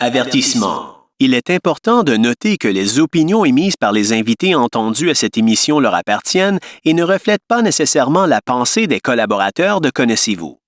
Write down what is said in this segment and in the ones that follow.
Avertissement. Il est important de noter que les opinions émises par les invités entendus à cette émission leur appartiennent et ne reflètent pas nécessairement la pensée des collaborateurs de Connaissez-vous.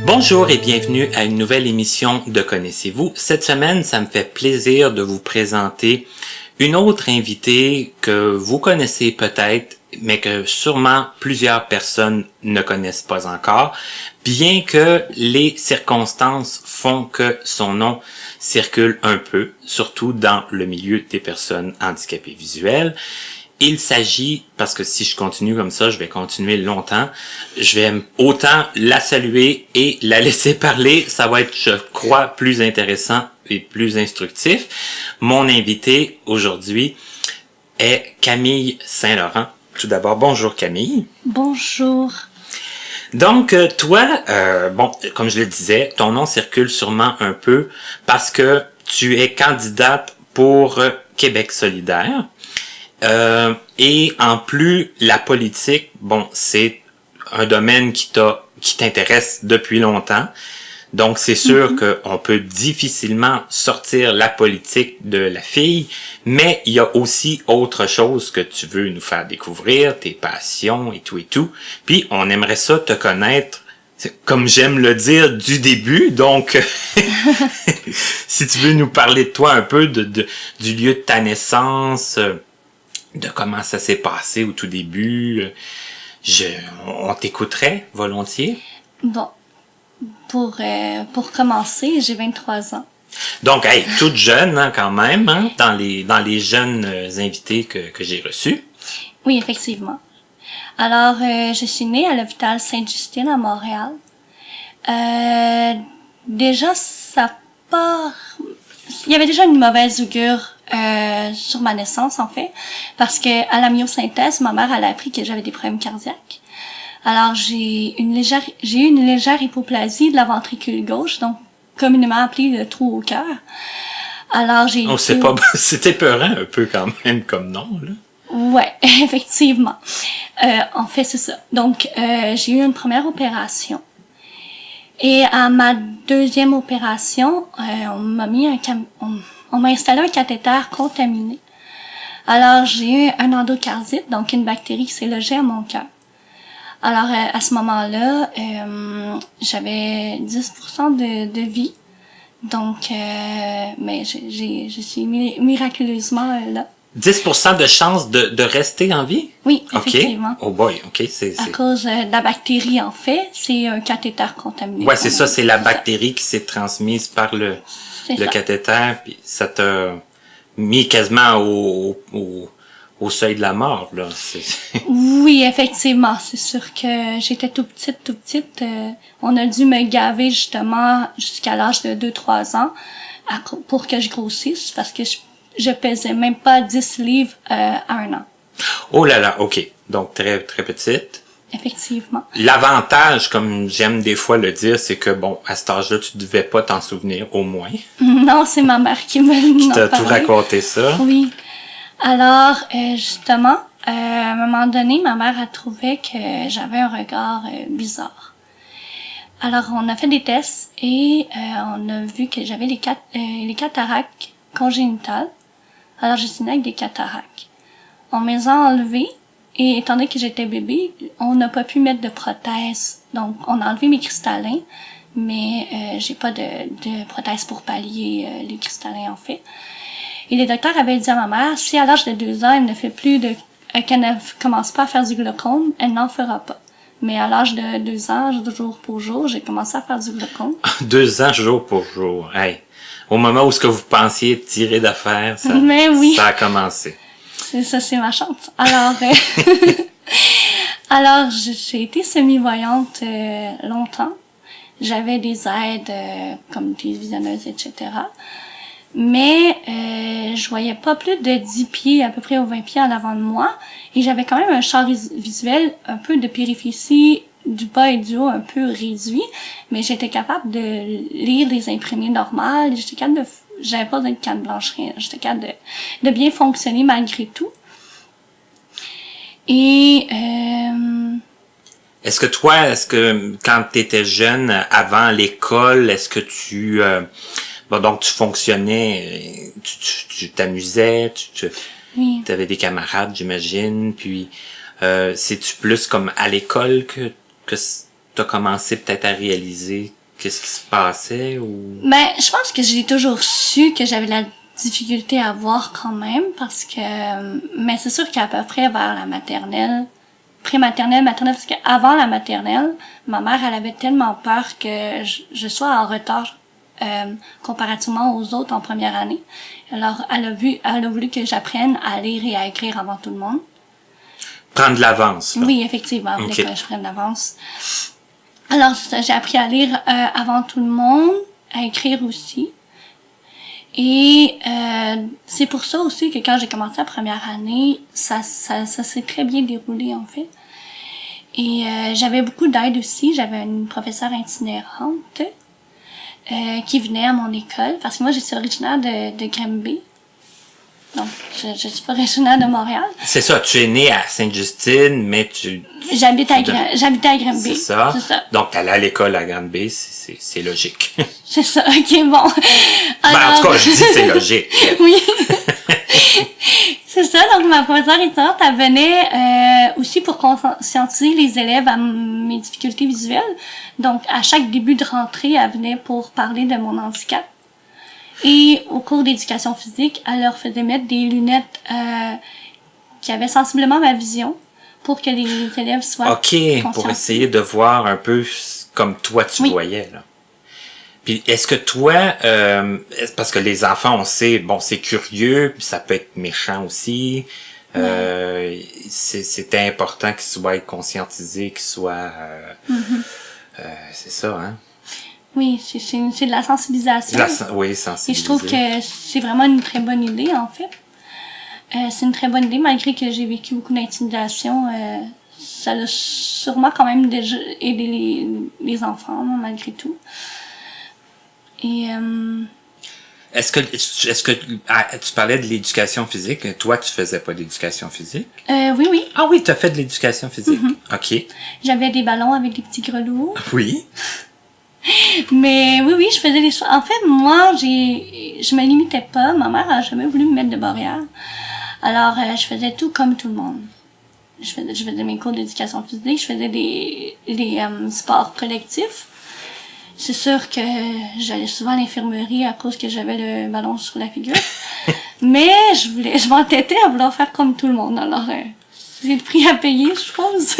Bonjour et bienvenue à une nouvelle émission de Connaissez-vous. Cette semaine, ça me fait plaisir de vous présenter une autre invitée que vous connaissez peut-être, mais que sûrement plusieurs personnes ne connaissent pas encore, bien que les circonstances font que son nom circule un peu, surtout dans le milieu des personnes handicapées visuelles. Il s'agit, parce que si je continue comme ça, je vais continuer longtemps, je vais autant la saluer et la laisser parler. Ça va être, je crois, plus intéressant et plus instructif. Mon invité aujourd'hui est Camille Saint-Laurent. Tout d'abord, bonjour Camille. Bonjour. Donc, toi, comme je le disais, ton nom circule sûrement un peu parce que tu es candidate pour Québec solidaire. Et en plus, la politique, c'est un domaine qui t'intéresse depuis longtemps. Donc, c'est sûr qu'on peut difficilement sortir la politique de la fille, mais il y a aussi autre chose que tu veux nous faire découvrir, tes passions et tout. Puis, on aimerait ça te connaître, comme j'aime le dire, du début. Donc, si tu veux nous parler de toi un peu, du lieu de ta naissance, de comment ça s'est passé au tout début, on t'écouterait volontiers. Bon, pour commencer, j'ai 23 ans. Donc, toute jeune quand même, dans les jeunes invités que j'ai reçus. Oui, effectivement. Alors, je suis née à l'hôpital Sainte-Justine à Montréal. Déjà, il y avait déjà une mauvaise augure sur ma naissance, en fait, parce que à la myosynthèse, ma mère elle a appris que j'avais des problèmes cardiaques. Alors j'ai eu une légère hypoplasie de la ventricule gauche, donc communément appelée le trou au cœur. Alors c'était épeurant un peu quand même comme nom, là. Ouais, effectivement. En fait, c'est ça. Donc j'ai eu une première opération. Et à ma deuxième opération, on m'a installé un cathéter contaminé. Alors, j'ai eu un endocardite, donc une bactérie qui s'est logée à mon cœur. Alors, à ce moment-là, j'avais 10% de vie. Donc, mais je suis miraculeusement là. 10% de chance de rester en vie? Oui, effectivement. Oh boy, OK. C'est... À cause de la bactérie, en fait, c'est un cathéter contaminé. Ouais, c'est ça, c'est la bactérie qui s'est transmise par le cathéter, puis ça t'a mis quasiment au seuil de la mort, là. Oui, effectivement, c'est sûr que j'étais tout petite. On a dû me gaver, justement, jusqu'à l'âge de 2-3 ans pour que je grossisse, parce que je pesais même pas 10 livres à 1 an. Oh là là, OK. Donc, très, très petite. Effectivement. L'avantage, comme j'aime des fois le dire, c'est que, à cet âge-là, tu devais pas t'en souvenir, au moins. Non, c'est ma mère qui t'a tout raconté ça. Oui. Alors, justement, à un moment donné, ma mère a trouvé que j'avais un regard bizarre. Alors, on a fait des tests et on a vu que j'avais les cataractes congénitales. Alors, je suis née avec des cataractes. On me les a enlevés et étant donné que j'étais bébé, on n'a pas pu mettre de prothèse. Donc, on a enlevé mes cristallins, mais j'ai pas de prothèse pour pallier les cristallins, en fait. Et les docteurs avaient dit à ma mère, si à l'âge de 2 ans, elle ne fait plus qu'elle ne commence pas à faire du glaucome, elle n'en fera pas. Mais à l'âge de 2 ans, jour pour jour, j'ai commencé à faire du glaucome. 2 ans, jour pour jour. Hey. Au moment où ce que vous pensiez tirer d'affaire, ça a commencé. C'est ma chance. Alors, alors j'ai été semi-voyante longtemps. j'avais des aides comme des visionneuses, etc. Mais je voyais pas plus de 10 pieds, à peu près aux 20 pieds en avant de moi. Et j'avais quand même un champ visuel un peu de périphétie du bas et du haut un peu réduit. Mais j'étais capable de lire les imprimés normales. J'avais pas de canne blanche, rien. J'étais capable de bien fonctionner malgré tout. Et Est-ce que quand tu étais jeune, avant l'école, est-ce que donc tu fonctionnais, tu t'amusais, oui. tu avais des camarades, j'imagine, puis c'est-tu plus comme à l'école que t'as commencé peut-être à réaliser qu'est-ce qui se passait ou... Ben, je pense que j'ai toujours su que j'avais la difficulté à voir quand même parce que, mais c'est sûr qu'à peu près vers la maternelle, pré-maternelle, maternelle, parce qu'avant la maternelle, ma mère, elle avait tellement peur que je sois en retard comparativement aux autres en première année. Alors, elle a voulu que j'apprenne à lire et à écrire avant tout le monde. Prendre de l'avance, là. Oui, effectivement, OK. que je prenne de l'avance. Alors, j'ai appris à lire avant tout le monde, à écrire aussi. Et c'est pour ça aussi que quand j'ai commencé la première année, ça s'est très bien déroulé en fait. Et j'avais beaucoup d'aide aussi. J'avais une professeure itinérante qui venait à mon école parce que moi je suis originaire de Granby. Donc je suis pas originaire de Montréal. C'est ça, tu es né à Sainte-Justine, mais j'habitais à Granby. C'est ça. Donc t'allais à l'école à Granby, c'est logique. C'est ça, ok, bon. Alors, Ben, en tout cas, je dis c'est logique. Oui. C'est ça, donc ma professeure itinérante, elle venait aussi pour conscientiser les élèves à mes difficultés visuelles. Donc, à chaque début de rentrée, elle venait pour parler de mon handicap. Et au cours d'éducation physique, elle leur faisait mettre des lunettes qui avaient sensiblement ma vision pour que les élèves soient OK, pour essayer de voir un peu comme toi tu voyais, là. Puis est-ce que toi, parce que les enfants, on sait, bon, c'est curieux, puis ça peut être méchant aussi. C'était important qu'ils soient conscientisés, qu'ils soient... c'est ça, hein? Oui, c'est de la sensibilisation. Oui, sensibiliser. Et je trouve que c'est vraiment une très bonne idée, en fait. C'est une très bonne idée, malgré que j'ai vécu beaucoup d'intimidation. Ça a sûrement quand même déjà aidé les enfants, malgré tout. Et est-ce que tu parlais de l'éducation physique? Toi, tu faisais pas d'éducation physique? Oui. Ah oui, tu as fait de l'éducation physique. OK. J'avais des ballons avec des petits grelots. Oui. Mais oui, je faisais des choses. En fait, moi, je me limitais pas. Ma mère a jamais voulu me mettre de barrière. Alors, je faisais tout comme tout le monde. Je faisais mes cours d'éducation physique, je faisais des sports collectifs. C'est sûr que j'allais souvent à l'infirmerie à cause que j'avais le ballon sur la figure. Mais je m'entêtais à vouloir faire comme tout le monde. Alors, j'ai le prix à payer, je pense.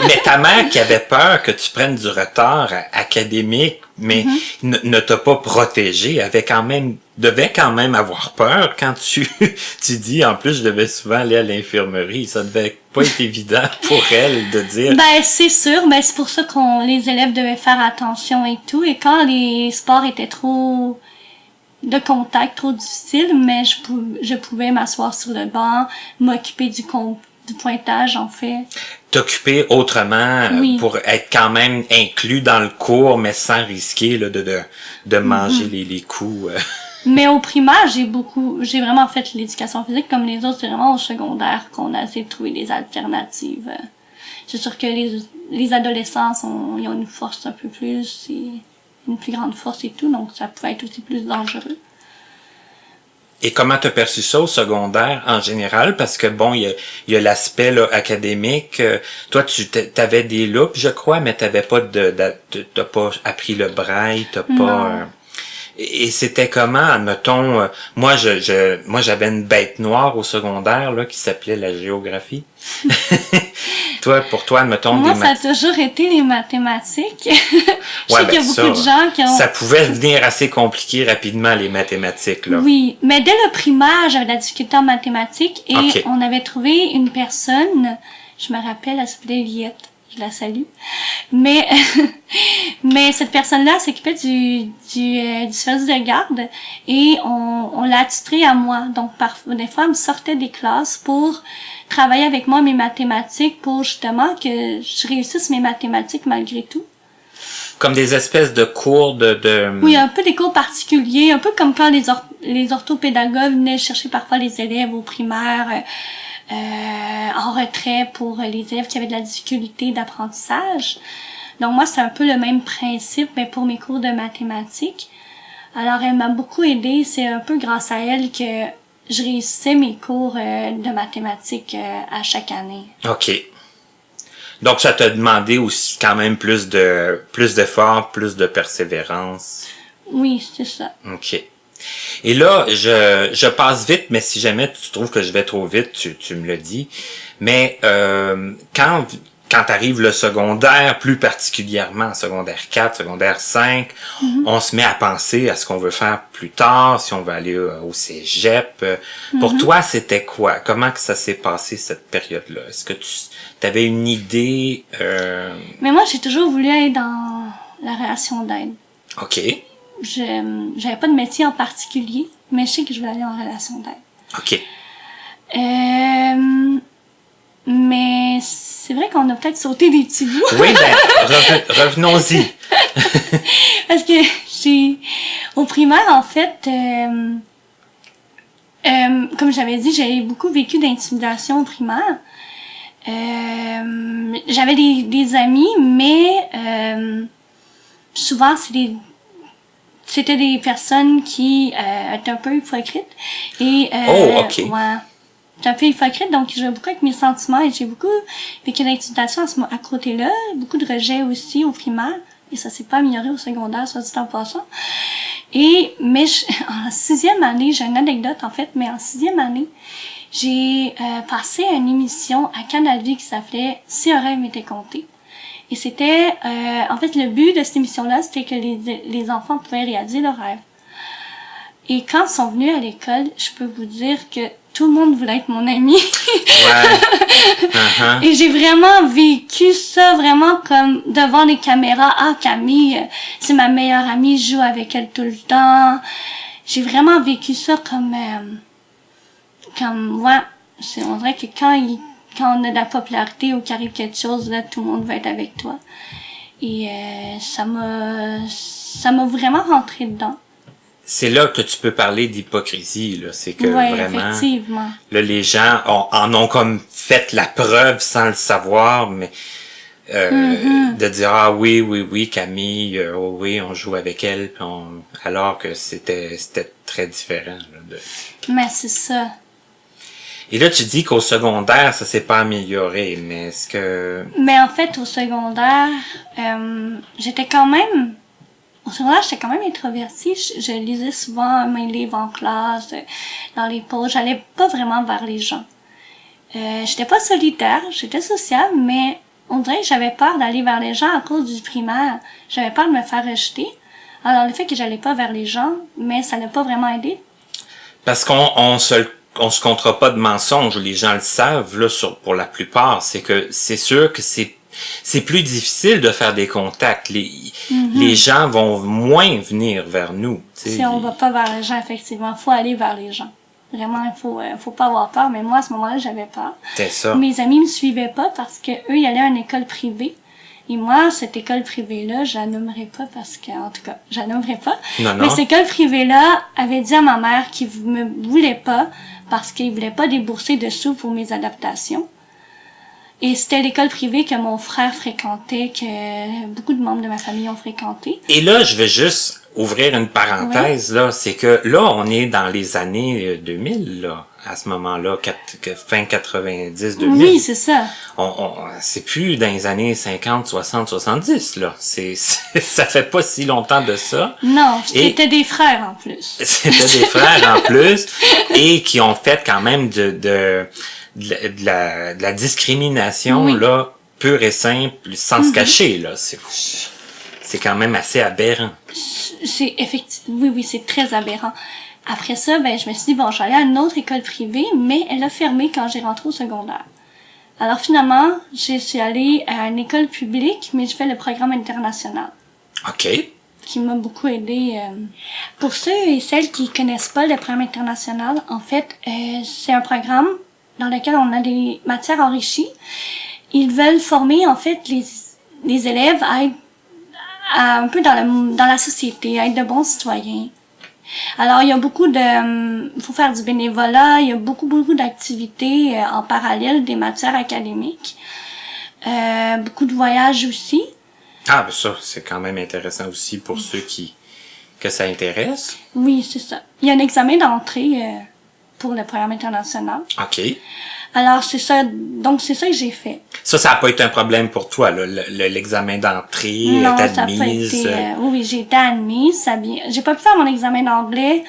Mais ta mère qui avait peur que tu prennes du retard académique, mais ne t'a pas protégé, devait quand même avoir peur quand tu dis, en plus, je devais souvent aller à l'infirmerie. Ça devait pas être évident pour elle de dire... Ben, c'est sûr, mais c'est pour ça les élèves devaient faire attention et tout. Et quand les sports étaient trop de contact, trop difficiles, mais je pouvais m'asseoir sur le banc, m'occuper du pointage, en fait. T'occuper autrement pour être quand même inclus dans le cours, mais sans risquer là, de manger les coups. Mais au primaire, j'ai vraiment fait l'éducation physique comme les autres. C'est vraiment au secondaire qu'on a essayé de trouver des alternatives. C'est sûr que les adolescents ils ont une force un peu plus, une plus grande force et tout, donc ça pouvait être aussi plus dangereux. Et comment t'as perçu ça au secondaire en général? Parce que bon, il y a l'aspect là, académique. Toi, t'avais des loupes, je crois, mais t'avais pas t'as pas appris le braille, t'as pas... Et c'était comment, admettons, moi j'avais une bête noire au secondaire là qui s'appelait la géographie. Pour toi, admettons, moi, ça a toujours été les mathématiques. Je sais qu'il y a beaucoup de gens qui ont... Ça pouvait devenir assez compliqué rapidement, les mathématiques, là. Oui, mais dès le primaire, j'avais de la difficulté en mathématiques et on avait trouvé une personne, je me rappelle, elle s'appelait Liette. je la salue. Mais mais cette personne-là s'occupait du service de garde et on l'a attitrée à moi. Donc parfois des fois elle me sortait des classes pour travailler avec moi mes mathématiques pour justement que je réussisse mes mathématiques malgré tout. Comme des espèces de cours de... Oui, un peu des cours particuliers, un peu comme quand les orthopédagogues venaient chercher parfois les élèves au primaire en retrait pour les élèves qui avaient de la difficulté d'apprentissage. Donc moi, c'est un peu le même principe, mais pour mes cours de mathématiques. Alors, elle m'a beaucoup aidée. C'est un peu grâce à elle que je réussissais mes cours de mathématiques à chaque année. OK. Donc, ça t'a demandé aussi quand même plus d'efforts, plus de persévérance. Oui, c'est ça. OK. Et là, je passe vite, mais si jamais tu trouves que je vais trop vite, tu me le dis. Mais quand arrive le secondaire, plus particulièrement secondaire 4, secondaire 5, on se met à penser à ce qu'on veut faire plus tard, si on veut aller au cégep. Pour toi, c'était quoi? Comment que ça s'est passé, cette période-là? Est-ce que tu avais une idée? Mais moi, j'ai toujours voulu aller dans la relation d'aide. OK. J'avais pas de métier en particulier, mais je sais que je voulais aller en relation d'aide. OK. Mais c'est vrai qu'on a peut-être sauté des petits bouts. Oui, ben, revenons-y. Parce que au primaire, en fait, comme j'avais dit, j'avais beaucoup vécu d'intimidation au primaire. J'avais des amis, mais souvent c'était des personnes qui étaient un peu hypocrites. Et, OK. Ouais. J'étais un peu hypocrite, donc je jouais beaucoup avec mes sentiments et j'ai beaucoup vécu d'intimidation à côté-là, beaucoup de rejet aussi au primaire, et ça s'est pas amélioré au secondaire, soit dit en passant. Mais en 6e année, j'ai une anecdote en fait, mais en 6e année, j'ai passé à une émission à Canal Vie qui s'appelait « Si un rêve m'était compté ». Et c'était, en fait, le but de cette émission-là, c'était que les enfants pouvaient réaliser leurs rêves. Et quand ils sont venus à l'école, je peux vous dire que tout le monde voulait être mon ami. Ouais. Uh-huh. Et j'ai vraiment vécu ça vraiment comme devant les caméras. Ah, Camille, c'est ma meilleure amie, je joue avec elle tout le temps. J'ai vraiment vécu ça comme ouais, on dirait que quand on a de la popularité ou qu'il arrive quelque chose, là, tout le monde va être avec toi. Et ça m'a vraiment rentré dedans. C'est là que tu peux parler d'hypocrisie, là. C'est que ouais, vraiment, effectivement. là, les gens en ont comme fait la preuve sans le savoir, mais de dire ah oui Camille, oh, oui on joue avec elle, puis alors que c'était très différent. Là, Mais c'est ça. Et là tu dis qu'au secondaire ça s'est pas amélioré, mais est-ce que... Mais en fait au secondaire, j'étais quand même introvertie. Je lisais souvent mes livres en classe, dans les pauses. J'allais pas vraiment vers les gens. J'étais pas solitaire, j'étais sociable, mais on dirait que j'avais peur d'aller vers les gens à cause du primaire. J'avais peur de me faire rejeter. Alors le fait que j'allais pas vers les gens, mais ça n'a pas vraiment aidé. Parce qu'on se comptera pas de mensonges, les gens le savent, là, pour la plupart. C'est que c'est sûr que c'est plus difficile de faire des contacts. Les gens vont moins venir vers nous. Si on va pas vers les gens, effectivement, faut aller vers les gens. Vraiment, il faut pas avoir peur. Mais moi, à ce moment-là, j'avais peur. C'est ça. Mes amis me suivaient pas parce que eux, ils allaient à une école privée. Et moi, cette école privée-là, je la nommerai pas parce que, en tout cas, je la nommerai pas. Non. Mais cette école privée-là avait dit à ma mère qu'il me voulait pas parce qu'il voulait pas débourser de sous pour mes adaptations. Et c'était l'école privée que mon frère fréquentait, que beaucoup de membres de ma famille ont fréquenté. Et là, je vais juste ouvrir une parenthèse, là. C'est que là, on est dans les années 2000, là. À ce moment-là, fin 90, 2000. Oui, c'est ça. C'est plus dans les années 50, 60, 70, là. Ça fait pas si longtemps de ça. Non, c'était des frères en plus. C'était des frères en plus. Et qui ont fait quand même de la discrimination, oui. Là, pure et simple, sans se cacher, là. C'est quand même assez aberrant. C'est effectivement, oui, c'est très aberrant. Après ça, je me suis dit, bon, j'allais à une autre école privée, mais elle a fermé quand j'ai rentré au secondaire. Alors finalement, je suis allée à une école publique, mais je fais le programme international, OK. qui m'a beaucoup aidée. Pour ceux et celles qui connaissent pas le programme international, en fait, c'est un programme dans lequel on a des matières enrichies. Ils veulent former, en fait, les élèves à être un peu dans la société, à être de bons citoyens. Alors, il y a faut faire du bénévolat, il y a beaucoup d'activités en parallèle des matières académiques. Beaucoup de voyages aussi. Ah, ben ça, c'est quand même intéressant aussi pour ceux que ça intéresse. Oui, c'est ça. Il y a un examen d'entrée pour le programme international. OK. Alors, c'est ça. Donc, c'est ça que j'ai fait. Ça n'a pas été un problème pour toi, là, l'examen d'entrée, Non, ta ça n'a pas admise. été... oui, j'ai été admise. J'ai pas pu faire mon examen d'anglais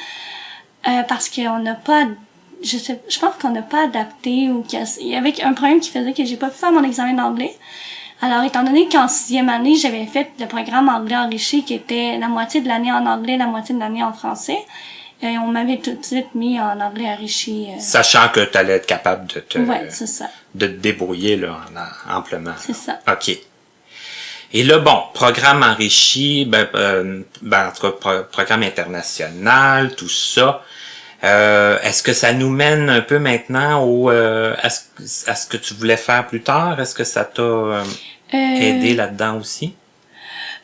parce qu'on n'a pas... Je pense qu'on n'a pas adapté ou qu'il y avait un problème qui faisait que j'ai pas pu faire mon examen d'anglais. Alors, étant donné qu'en 6e année, j'avais fait le programme anglais enrichi qui était la moitié de l'année en anglais, la moitié de l'année en français, et on m'avait tout de suite mis en anglais enrichi. Sachant que tu allais être capable Ouais, c'est ça. de te débrouiller là, amplement. C'est ça. OK. Et là, bon, programme enrichi, en tout cas, programme international, tout ça. Est-ce que ça nous mène un peu maintenant à ce que tu voulais faire plus tard? Est-ce que ça t'a aidé là-dedans aussi?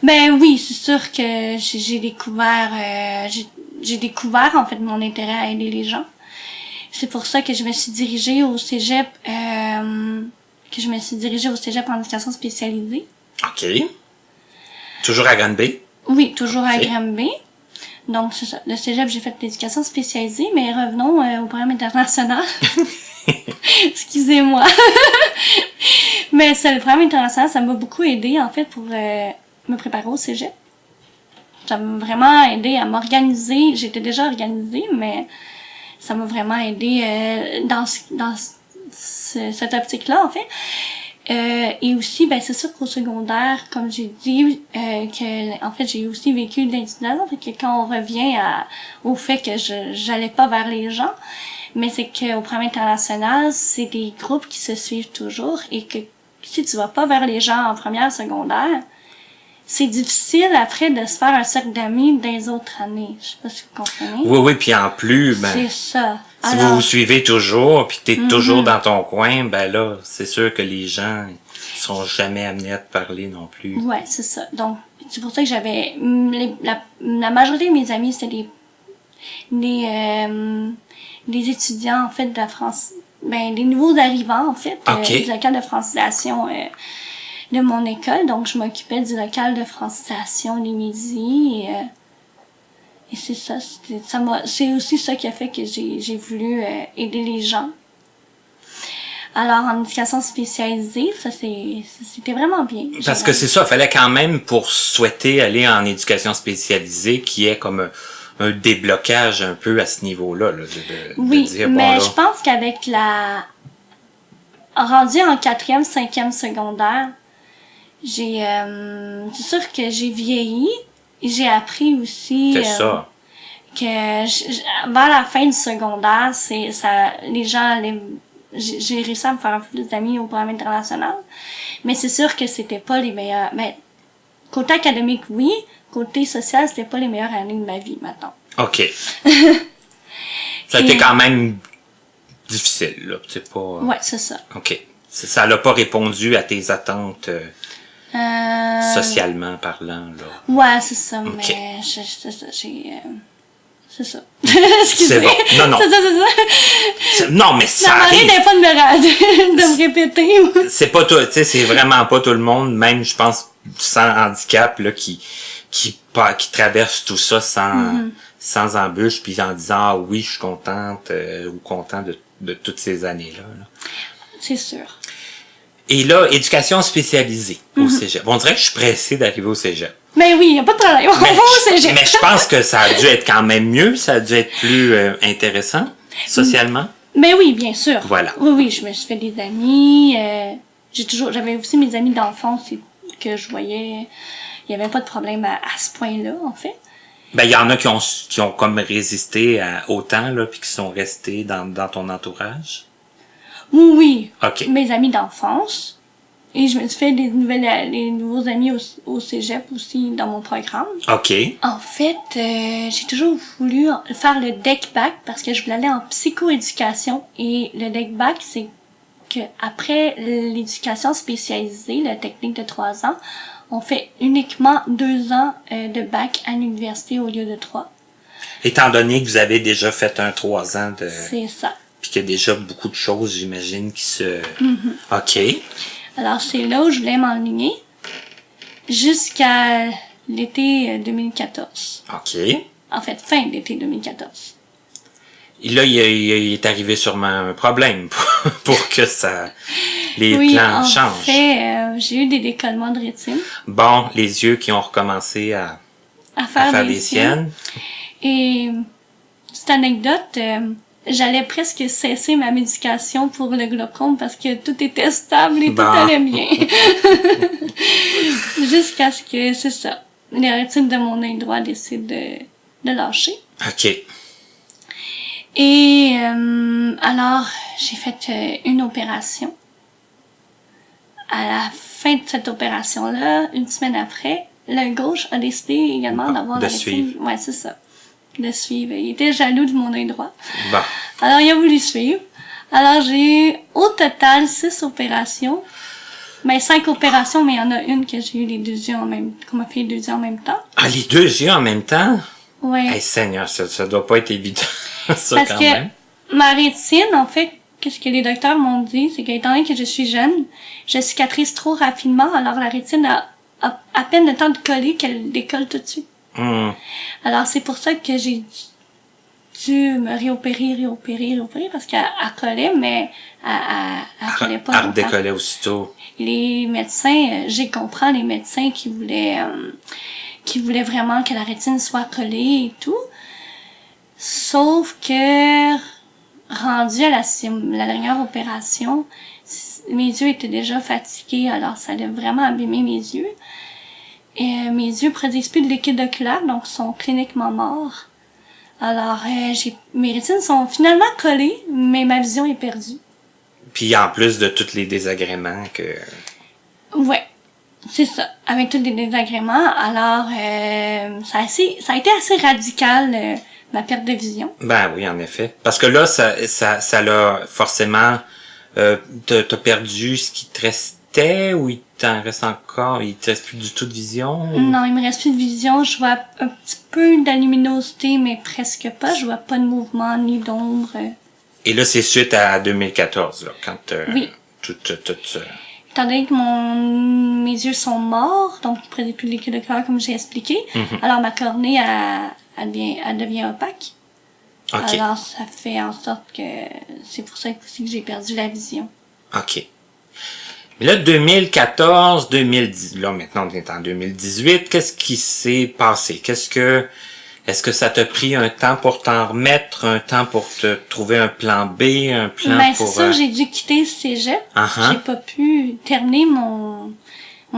Ben oui, c'est sûr que j'ai découvert en fait mon intérêt à aider les gens. C'est pour ça que je me suis dirigée au cégep en éducation spécialisée. OK. Toujours à Granby? Oui, toujours à OK. Granby. Donc c'est ça. Le cégep, j'ai fait l'éducation spécialisée, mais revenons au programme international. Excusez-moi. Mais ça, le programme international, ça m'a beaucoup aidé en fait pour me préparer au cégep. Ça m'a vraiment aidé à m'organiser. J'étais déjà organisée, mais ça m'a vraiment aidé dans cette optique-là, en fait. Et aussi, ben c'est sûr qu'au secondaire, comme j'ai dit, en fait, j'ai aussi vécu de l'intimidation. Fait que quand on revient au fait que j'allais pas vers les gens, mais c'est qu'au programme international, c'est des groupes qui se suivent toujours et que si tu vas pas vers les gens en première, secondaire, c'est difficile après de se faire un cercle d'amis dans les autres années. Je sais pas si vous comprenez. Oui, puis en plus, C'est ça. si Alors, vous vous suivez toujours, puis que t'es toujours dans ton coin, ben là, c'est sûr que les gens sont jamais amenés à te parler non plus. ouais, c'est ça. Donc, c'est pour ça que j'avais... La majorité de mes amis, c'était des étudiants, en fait, de la France... Ben, des nouveaux arrivants, en fait, OK. du local de francisation de mon école. Donc, je m'occupais du local de francisation les midis. Et c'est ça. C'est aussi ça qui a fait que j'ai voulu aider les gens. Alors, en éducation spécialisée, c'était vraiment bien. Parce que c'est ça, il fallait quand même, pour souhaiter aller en éducation spécialisée, qu'il y ait comme un déblocage un peu à ce niveau-là. Là, oui, de dire, bon, mais là, je pense qu'avec rendu en 4e, 5e secondaire, c'est sûr que j'ai vieilli et j'ai appris aussi c'est ça. que vers la fin du secondaire, les gens j'ai réussi à me faire un peu plus d'amis au programme international, mais c'est sûr que c'était pas les meilleurs. Mais côté académique, oui, côté social, c'était pas les meilleures années de ma vie maintenant. OK. Ça a été quand même difficile, là. C'est pas. Ouais, c'est ça. OK. Ça n'a pas répondu à tes attentes socialement parlant, là. Ouais, c'est ça, OK. mais c'est ça, c'est ça. Excusez. C'est bon. Non. C'est ça. Non, mais ça Ça m'arrive arrive. des fois de me répéter. C'est pas tout, tu sais, c'est vraiment pas tout le monde, même, je pense, sans handicap, là, qui traverse tout ça sans embûche, puis en disant, ah oui, je suis contente, ou content de toutes ces années-là, là. C'est sûr. Et là, éducation spécialisée au cégep. On dirait que je suis pressé d'arriver au cégep. Mais oui, y a pas de problème. On va au cégep. Mais je pense que ça a dû être quand même mieux, ça a dû être plus intéressant, socialement. Mais oui, bien sûr. Voilà. Oui, je me suis fait des amis. J'avais aussi mes amis d'enfance que je voyais. Il y avait pas de problème à ce point-là, en fait. Ben, il y en a qui ont comme résisté au temps, là, puis qui sont restés dans ton entourage. Oui, oui. OK. Mes amis d'enfance. Et je me suis fait des nouveaux amis au cégep aussi dans mon programme. OK. En fait, j'ai toujours voulu faire le deck bac parce que je voulais aller en psychoéducation. Et le deck bac, c'est que après l'éducation spécialisée, la technique de 3 ans, on fait uniquement 2 ans de bac à l'université au lieu de 3. Étant donné que vous avez déjà fait un 3 ans de... C'est ça. Puis qu'il y a déjà beaucoup de choses, j'imagine, qui se... OK. Alors, c'est là où je voulais m'enligner jusqu'à l'été 2014. OK. En fait, fin de l'été 2014. Et là, il est arrivé sûrement un problème pour que ça... Les Oui, plans en changent. fait, j'ai eu des décollements de rétine Bon, les yeux qui ont recommencé à faire des siennes. Et petite anecdote, j'allais presque cesser ma médication pour le glaucome parce que tout était stable et tout allait bien. Jusqu'à ce que, c'est ça, les rétines de mon œil droit décident de lâcher. OK. Et alors, j'ai fait une opération. À la fin de cette opération-là, une semaine après, l'œil gauche a décidé également d'avoir de la rétine. suivre. Ouais, c'est ça. De suivre. Il était jaloux de mon œil droit. Bon. Alors, il a voulu suivre. Alors, j'ai eu au total 6 opérations. Ben, 5 opérations, mais il y en a une que j'ai eu les 2 yeux qu'on m'a fait les 2 yeux en même temps. Ah, les 2 yeux en même temps? Ouais. Hey, Seigneur, ça doit pas être évident. Ça, Parce quand que même. ma rétine, en fait, qu'est-ce que les docteurs m'ont dit, c'est qu'étant donné que je suis jeune, je cicatrise trop rapidement, alors la rétine a à peine le temps de coller qu'elle décolle tout de suite. Alors, c'est pour ça que j'ai dû me réopérer, parce qu'elle collait, mais elle collait pas Elle longtemps. décollait aussitôt. Les médecins, j'ai compris les médecins qui voulaient vraiment que la rétine soit collée et tout. Sauf que, rendu à la dernière opération, mes yeux étaient déjà fatigués, alors ça allait vraiment abîmer mes yeux. Et mes yeux produisent plus de liquide oculaire, donc sont cliniquement morts. Alors, mes rétines sont finalement collées, mais ma vision est perdue. Puis en plus de tous les désagréments que... Ouais, c'est ça. Avec tous les désagréments, alors ça a été assez radical, ma perte de vision. Ben oui, en effet. Parce que là, ça l'a forcément... t'as perdu ce qui te restait ou il t'en reste encore? Il te reste plus du tout de vision? Ou... Non, il me reste plus de vision. Je vois un petit peu de luminosité, mais presque pas. Je vois pas de mouvement ni d'ombre. Et là, c'est suite à 2014, là, quand Oui. tout ça... Étant donné que mes yeux sont morts, donc ils produisent plus de liquide oculaire comme j'ai expliqué, alors ma cornée, elle devient opaque. OK. Alors ça fait en sorte que c'est pour ça aussi que j'ai perdu la vision. OK. Mais là, 2014, 2010, là, maintenant, on est en 2018. Qu'est-ce qui s'est passé? Est-ce que ça t'a pris un temps pour t'en remettre, un temps pour te trouver un plan B, un plan Ben, pour... c'est ça, j'ai dû quitter le cégep. J'ai pas pu terminer mon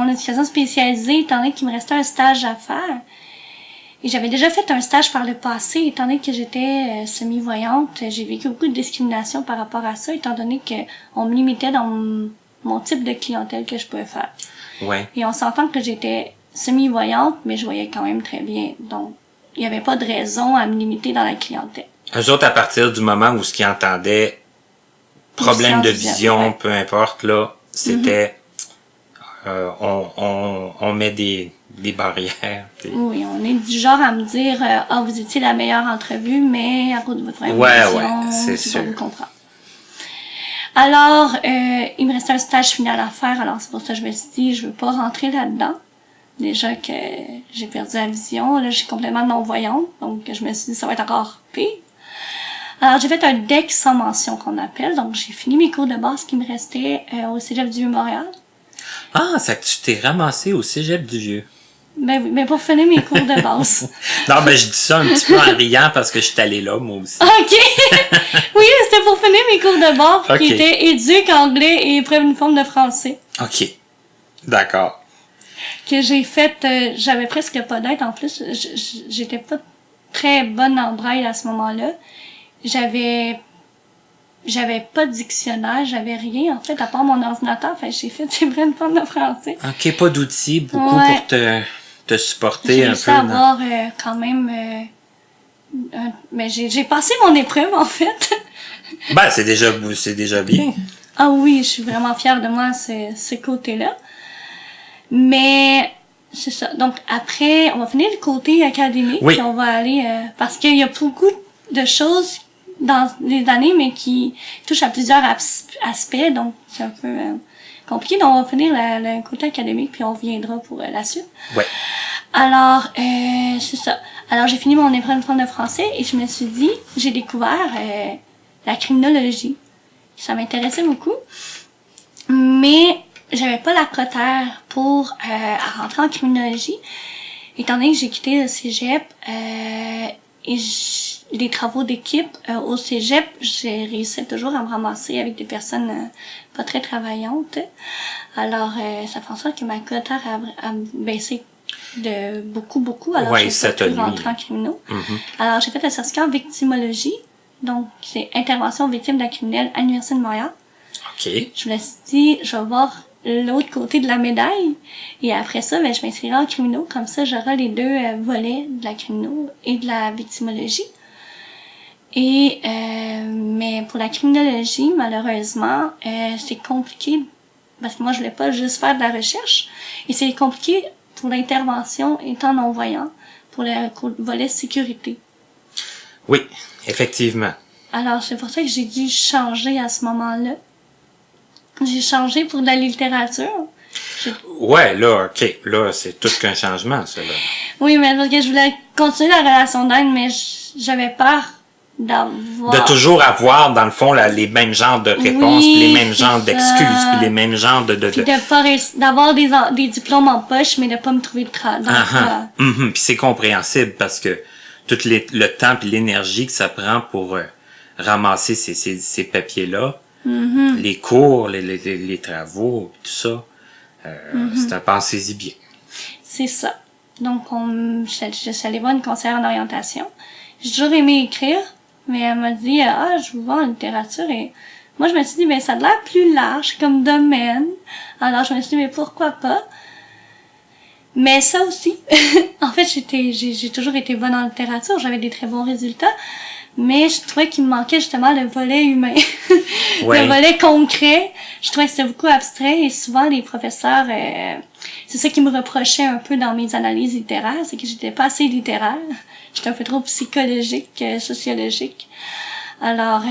éducation spécialisée, étant donné qu'il me restait un stage à faire. Et j'avais déjà fait un stage par le passé, étant donné que j'étais semi-voyante. J'ai vécu beaucoup de discrimination par rapport à ça, étant donné que on me limitait dans mon type de clientèle que je pouvais faire. Ouais. Et on s'entend que j'étais semi-voyante, mais je voyais quand même très bien. Donc, il n'y avait pas de raison à me limiter dans la clientèle. Eux autres, à partir du moment où ce qu'ils entendaient, problème de vision, ouais. Peu importe, là, c'était, on met des barrières. Oui, on est du genre à me dire, vous étiez la meilleure entrevue, mais à cause de votre vision, c'est sûr. Pas vous comprendre. Alors, il me restait un stage final à faire, alors c'est pour ça que je me suis dit, je veux pas rentrer là-dedans. Déjà que j'ai perdu la vision, là, je suis complètement non-voyante, donc je me suis dit, ça va être encore pire. Alors, j'ai fait un DEC sans mention qu'on appelle, donc j'ai fini mes cours de base qui me restaient au Cégep du Vieux-Montréal. Ah, ça que tu t'es ramassé au Cégep du Vieux. Ben oui, mais pour finir mes cours de base. Non, ben je dis ça un petit peu en riant parce que je suis allé là, moi aussi. OK! Oui, c'était pour finir mes cours de base qui étaient éduc, anglais et épreuve uniforme de français. OK. D'accord. Que j'ai fait, j'avais presque pas d'aide en plus, j'étais pas très bonne en braille à ce moment-là. J'avais j'avais pas de dictionnaire, j'avais rien, en fait, à part mon ordinateur. Fait que j'ai fait des vraies formes de français. OK, pas d'outils, beaucoup Ouais. pour te supporter J'ai un réussi peu. à avoir quand même... mais j'ai passé mon épreuve, en fait. Ben, c'est déjà bien. Ah oui, je suis vraiment fière de moi, ce côté-là. Mais c'est ça. Donc après, on va finir le côté académique, Oui. puis on va aller... parce qu'il y a beaucoup de choses dans les années, mais qui touchent à plusieurs aspects, donc c'est un peu compliqué. Donc on va finir le côté académique, puis on reviendra pour la suite. Ouais. Alors, c'est ça. Alors, j'ai fini mon épreuve de français et je me suis dit, j'ai découvert la criminologie. Ça m'intéressait beaucoup, mais j'avais pas la cotère pour rentrer en criminologie, étant donné que j'ai quitté le cégep et les travaux d'équipe au cégep, j'ai réussi toujours à me ramasser avec des personnes pas très travaillantes. Alors, ça fait en sorte que ma cotère a baissé de beaucoup. Alors, Ouais, j'ai ça pas t'a pu nuit. rentrer en criminaux. Mhm. Alors, j'ai fait un certificat en victimologie. Donc, c'est intervention aux victimes d'un criminel à l'Université de Montréal. OK. Je me suis dit, je vais voir l'autre côté de la médaille. Et après ça, ben, je m'inscrirai en criminaux. Comme ça, j'aurai les deux volets de la criminaux et de la victimologie. Et, mais pour la criminologie, malheureusement, c'est compliqué. Parce que moi, je voulais pas juste faire de la recherche. Et c'est compliqué pour l'intervention étant non-voyant, pour le volet sécurité. Oui, effectivement. Alors, c'est pour ça que j'ai dû changer à ce moment-là. J'ai changé pour de la littérature. Ouais, là, OK. Là, c'est tout qu'un changement, ça, là. Oui, mais parce que je voulais continuer la relation d'aide, mais j'avais peur d'avoir... De toujours avoir, dans le fond, les mêmes genres de réponses, Oui, puis les mêmes c'est genres ça. d'excuses, puis les mêmes genres de... Puis de pas d'avoir des diplômes en poche, mais de pas me trouver de d'emploi. Mhm. Puis c'est compréhensible parce que tout le temps puis l'énergie que ça prend pour ramasser ces papiers-là, les cours, les travaux, tout ça, c'est un pensez-y bien. C'est ça. Donc, je suis allée voir une conseillère d'orientation. J'ai toujours aimé écrire, mais elle m'a dit, je vous vois en littérature. Et moi, je me suis dit, ben, ça a l'air plus large comme domaine. Alors, je me suis dit, mais pourquoi pas? Mais ça aussi, en fait, j'ai toujours été bonne en littérature, j'avais des très bons résultats, mais je trouvais qu'il me manquait justement le volet humain, Ouais. le volet concret. Je trouvais que c'était beaucoup abstrait et souvent les professeurs, c'est ça qui me reprochait un peu dans mes analyses littéraires, c'est que j'étais pas assez littéraire, j'étais un peu trop psychologique, sociologique. Alors,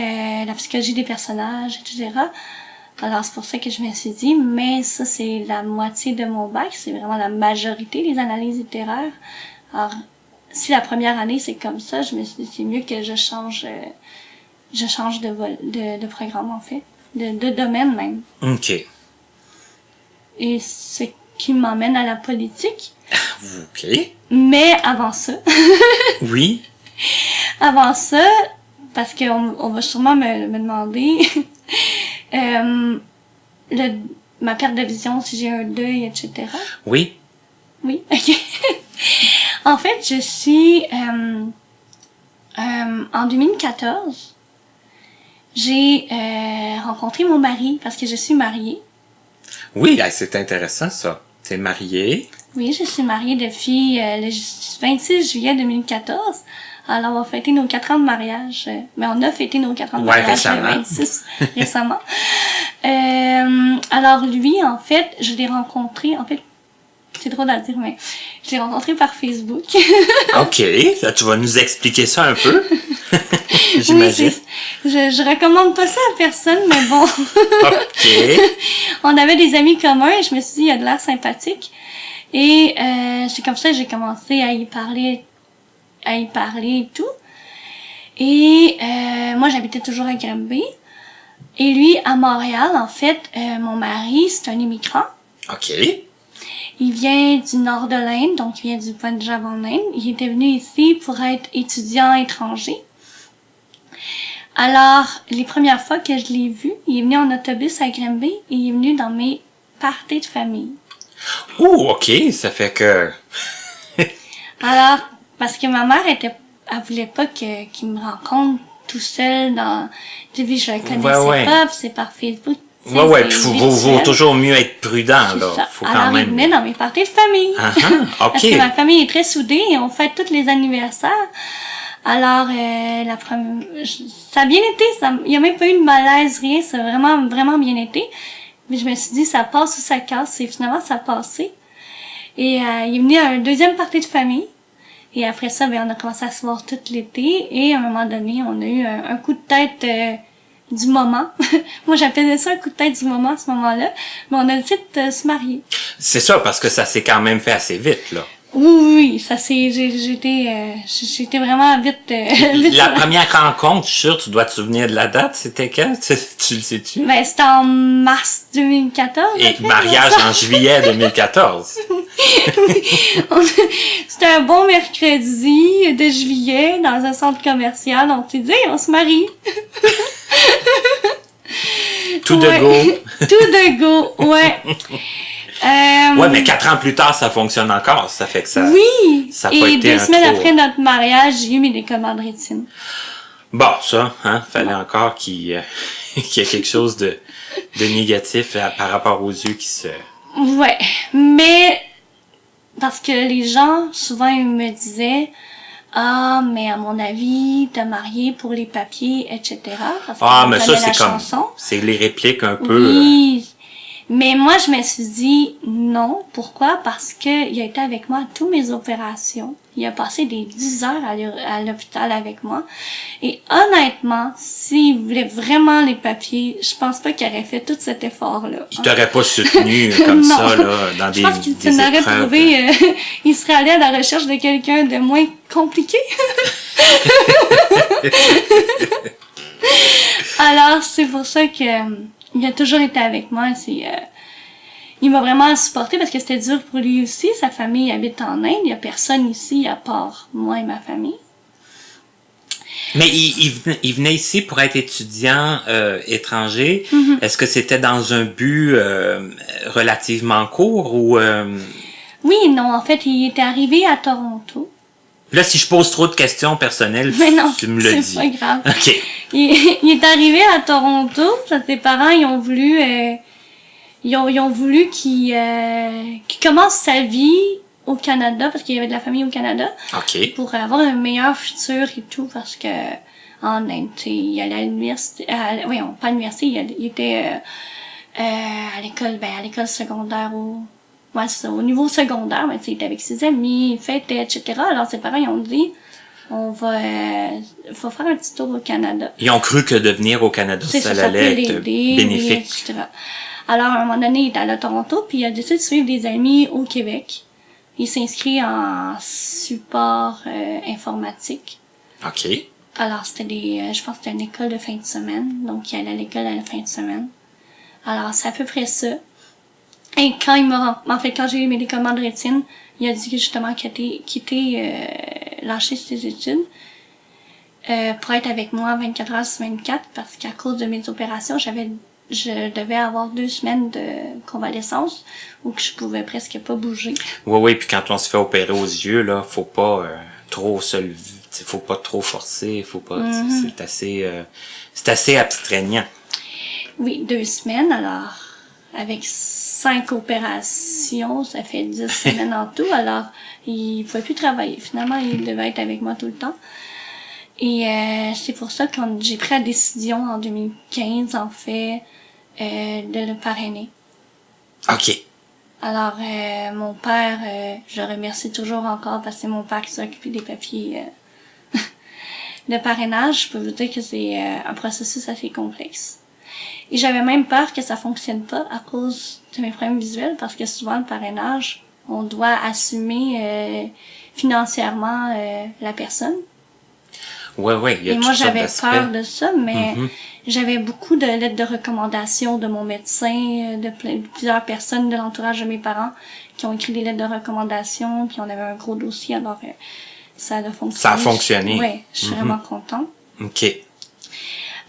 la psychologie des personnages, etc. Alors, c'est pour ça que je me suis dit, mais ça, c'est la moitié de mon bac, c'est vraiment la majorité des analyses littéraires. Alors, si la première année, c'est comme ça, je me suis dit, c'est mieux que je change de programme, en fait. De domaine, même. OK. Et ce qui m'emmène à la politique. OK. Mais avant ça, Oui. parce qu'on va sûrement me demander, ma perte de vision, si j'ai un deuil, etc. Oui. Oui, ok. En fait, je suis... en 2014, j'ai rencontré mon mari, parce que je suis mariée. Oui, c'est intéressant, ça. T'es mariée. Oui, je suis mariée depuis le 26 juillet 2014. Alors, on va fêter nos 4 ans de mariage. Mais on a fêté nos 4 ans de Ouais, mariage le récemment. 26 récemment. Alors, lui, en fait, je l'ai rencontré... En fait, c'est drôle à dire, mais je l'ai rencontré par Facebook. OK. Là, tu vas nous expliquer ça un peu. Oui, J'imagine. je recommande pas ça à personne, mais bon. OK. On avait des amis communs et je me suis dit, il a de l'air sympathique. Et c'est comme ça que j'ai commencé à y parler et tout. Et moi, j'habitais toujours à Granby. Et lui, à Montréal, en fait, mon mari, c'est un immigrant. OK. Il vient du nord de l'Inde, donc il vient du Punjab en Inde. Il était venu ici pour être étudiant étranger. Alors, les premières fois que je l'ai vu, il est venu en autobus à Granby et il est venu dans mes parties de famille. Oh, OK. Ça fait que... Alors, parce que ma mère elle voulait pas qu'il me rencontre tout seul dans, tu sais, je le connaissais Ouais. pas, puis c'est par Facebook. Tu sais, Ouais, c'est puis vaut virtuel. toujours mieux être prudent, C'est là. ça. Faut Alors, quand il même. venait dans mes parties de famille. Parce que ma OK. famille est très soudée et on fête tous les anniversaires. Alors, ça a bien été. Il y a même pas eu de malaise, rien. Ça a vraiment, vraiment bien été. Mais je me suis dit, ça passe ou ça casse. Et finalement, ça a passé. Et il est venu à un deuxième party de famille. Et après ça, ben, on a commencé à se voir tout l'été. Et à un moment donné, on a eu un coup de tête du moment. Moi, j'appelais ça un coup de tête du moment à ce moment-là. Mais on a décidé de se marier. C'est ça, parce que ça s'est quand même fait assez vite, là. Oui, ça c'est, j'étais vraiment vite, vite La sur première rencontre, je suis sûr, tu dois te souvenir de la date, c'était quand? Tu le sais-tu? Ben, c'était en mars 2014. Et après, mariage là, en juillet 2014. on- C'était un bon mercredi de juillet dans un centre commercial. On s'est dit, hey, on se marie. Tout de Ouais. go. Tout de go, ouais. Ouais, mais 4 ans plus tard, ça fonctionne encore. Ça fait que ça... Oui! ça a pas Et été 2 un semaines trop- après notre mariage, j'ai eu mes décollements de rétine. Bon, ça, hein, fallait encore qu'il y ait quelque chose de négatif par rapport aux yeux qui se... Ouais, mais parce que les gens, souvent, ils me disaient ah, mais à mon avis, t'as marié pour les papiers, etc. Parce que Ah, on mais ça, connaît la c'est comme... chanson. C'est les répliques un peu... Oui. Mais moi, je me suis dit non. Pourquoi? Parce que il a été avec moi à toutes mes opérations. Il a passé des 10 heures à l'hôpital avec moi. Et honnêtement, s'il voulait vraiment les papiers, je pense pas qu'il aurait fait tout cet effort-là. Il t'aurait pas soutenu comme Non. ça, là, dans Je pense qu'il s'en aurait épreuves. trouvé, il serait allé à la recherche de quelqu'un de moins compliqué. Alors, c'est pour ça que il a toujours été avec moi. Il m'a vraiment supporté parce que c'était dur pour lui aussi. Sa famille habite en Inde. Il y a personne ici à part moi et ma famille. Mais il venait ici pour être étudiant étranger. Est-ce que c'était dans un but relativement court ou... Oui, non, en fait, il était arrivé à Toronto. Là, si je pose trop de questions personnelles, Mais non, tu me le dis. c'est pas grave. OK. Il est arrivé à Toronto. Ses parents, ils ont voulu, ils ont voulu qu'il commence sa vie au Canada parce qu'il y avait de la famille au Canada OK. pour avoir un meilleur futur et tout parce que en Inde, tu sais, il allait à l'université, oui, pas à l'université, il était à l'école, à l'école secondaire ouais, c'est ça, au niveau secondaire, mais tu sais, il était avec ses amis, il fêtait, etc. Alors ses parents, ils ont dit, faut faire un petit tour au Canada. Ils ont cru que de venir au Canada, ça peut allait être l'aider, bénéfique. etc. Alors, à un moment donné, il est allé à Toronto, puis il a décidé de suivre des amis au Québec. Il s'inscrit en support informatique. OK. Alors, c'était je pense que c'était une école de fin de semaine. Donc, il allait à l'école à la fin de semaine. Alors, c'est à peu près ça. Et quand quand j'ai eu mes décollements de rétine, il a dit que justement lâché ses études pour être avec moi 24 heures sur 24 parce qu'à cause de mes opérations, je devais avoir 2 semaines de convalescence où que je pouvais presque pas bouger. Oui, puis quand on se fait opérer aux yeux, là, faut pas trop se lever, faut pas trop forcer, faut pas, c'est assez abstraignant. Oui, 2 semaines, alors avec 5 opérations, ça fait 10 semaines en tout, alors il pouvait plus travailler. Finalement, il devait être avec moi tout le temps. Et c'est pour ça que j'ai pris la décision en 2015, en fait, de le parrainer. OK. Alors, mon père, je le remercie toujours encore parce que c'est mon père qui s'est occupé des papiers de parrainage. Je peux vous dire que c'est un processus assez complexe. Et j'avais même peur que ça fonctionne pas à cause de mes problèmes visuels parce que souvent, le parrainage, on doit assumer financièrement la personne. Ouais, il y a Et toutes moi, sortes j'avais d'aspects. peur de ça, mais j'avais beaucoup de lettres de recommandation de mon médecin, de plusieurs personnes de l'entourage de mes parents qui ont écrit des lettres de recommandation, puis on avait un gros dossier, alors ça a fonctionné. Ça a fonctionné. Oui, je suis vraiment contente. OK.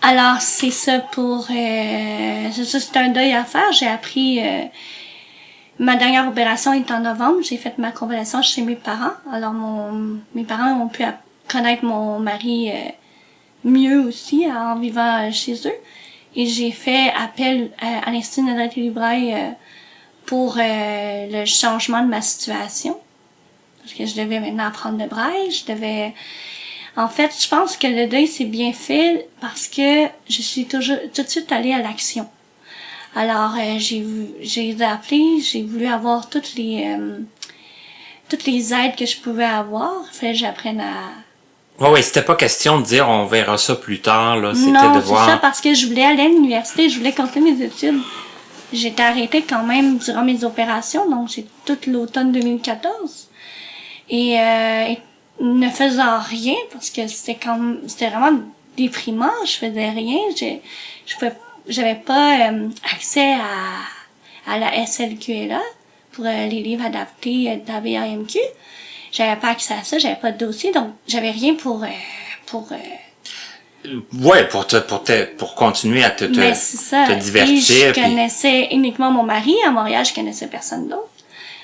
Alors, c'est ça pour... c'est un deuil à faire. J'ai appris... ma dernière opération est en novembre. J'ai fait ma convalescence chez mes parents. Alors, mes parents ont pu connaître mon mari mieux aussi en vivant chez eux. Et j'ai fait appel à l'Institut de Notoriété du Braille pour le changement de ma situation. Parce que je devais maintenant apprendre le braille, En fait, je pense que le deuil s'est bien fait parce que je suis tout de suite allée à l'action. Alors, j'ai appelé, j'ai voulu avoir toutes les aides que je pouvais avoir. Il fallait que j'apprenne à... Oui, c'était pas question de dire on verra ça plus tard, là. C'était Non, de c'est voir. ça, parce que je voulais aller à l'université, je voulais continuer mes études. J'étais arrêtée quand même durant mes opérations, donc j'ai toute l'automne 2014. Et ne faisant rien, parce que c'était vraiment déprimant, je faisais rien, j'avais pas accès à la SLQLA pour les livres adaptés de la VAMQ. J'avais pas accès à ça, j'avais pas de dossier, donc j'avais rien pour Ouais, pour continuer à te divertir. Et je connaissais uniquement mon mari. À Montréal, je connaissais personne d'autre.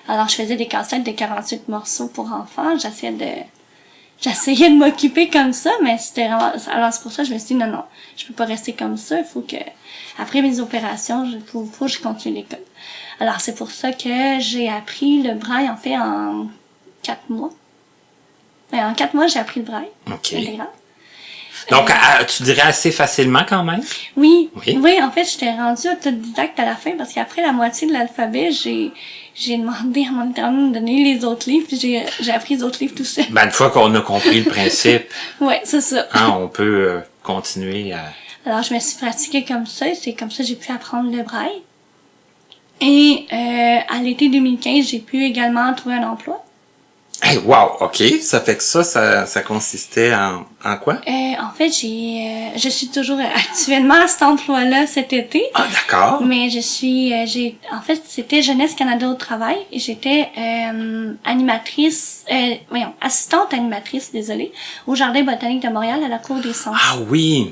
Alors, je faisais des cassettes de 48 morceaux pour enfants. J'essayais de m'occuper comme ça, mais c'était vraiment... Alors, c'est pour ça que je me suis dit, non, je peux pas rester comme ça. Il faut que, après mes opérations, faut que je continue l'école. Alors, c'est pour ça que j'ai appris le braille, en fait, en 4 mois. En 4 mois, j'ai appris le braille. OK. Intégral. Donc, tu dirais assez facilement quand même? Oui, en fait, j'étais rendue autodidacte à la fin parce qu'après la moitié de l'alphabet, j'ai demandé à mon internet de donner les autres livres, puis j'ai appris les autres livres tout seul. Ben, une fois qu'on a compris le principe, ouais, c'est ça. On peut continuer à... Alors, je me suis pratiquée comme ça, et c'est comme ça que j'ai pu apprendre le braille. Et à l'été 2015, j'ai pu également trouver un emploi. Hey, wow, OK. Ça fait que ça consistait en quoi? En fait, je suis toujours actuellement à cet emploi-là cet été. Ah, d'accord. Mais en fait, c'était Jeunesse Canada au travail et j'étais assistante animatrice, désolée, au Jardin botanique de Montréal à la Cour des Sciences. Ah oui.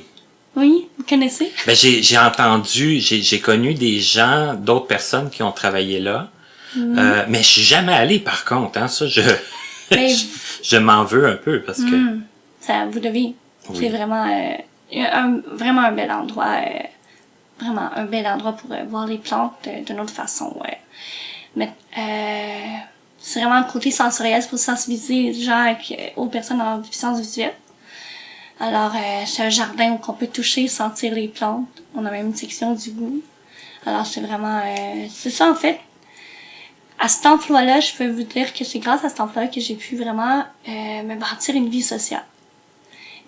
Oui, vous connaissez? Ben, j'ai entendu, j'ai connu des gens, d'autres personnes qui ont travaillé là. Mais je suis jamais allé par contre, hein, ça, je m'en veux un peu parce que... Ça, vous devez. Oui. C'est vraiment, vraiment un bel endroit, vraiment un bel endroit pour voir les plantes d'une autre façon, ouais. Mais, c'est vraiment le côté sensoriel pour sensibiliser les gens aux personnes en déficience visuelle. Alors, c'est un jardin où on peut toucher, sentir les plantes. On a même une section du goût. Alors, c'est vraiment, c'est ça en fait. À cet emploi-là, je peux vous dire que c'est grâce à cet emploi-là que j'ai pu vraiment me bâtir une vie sociale.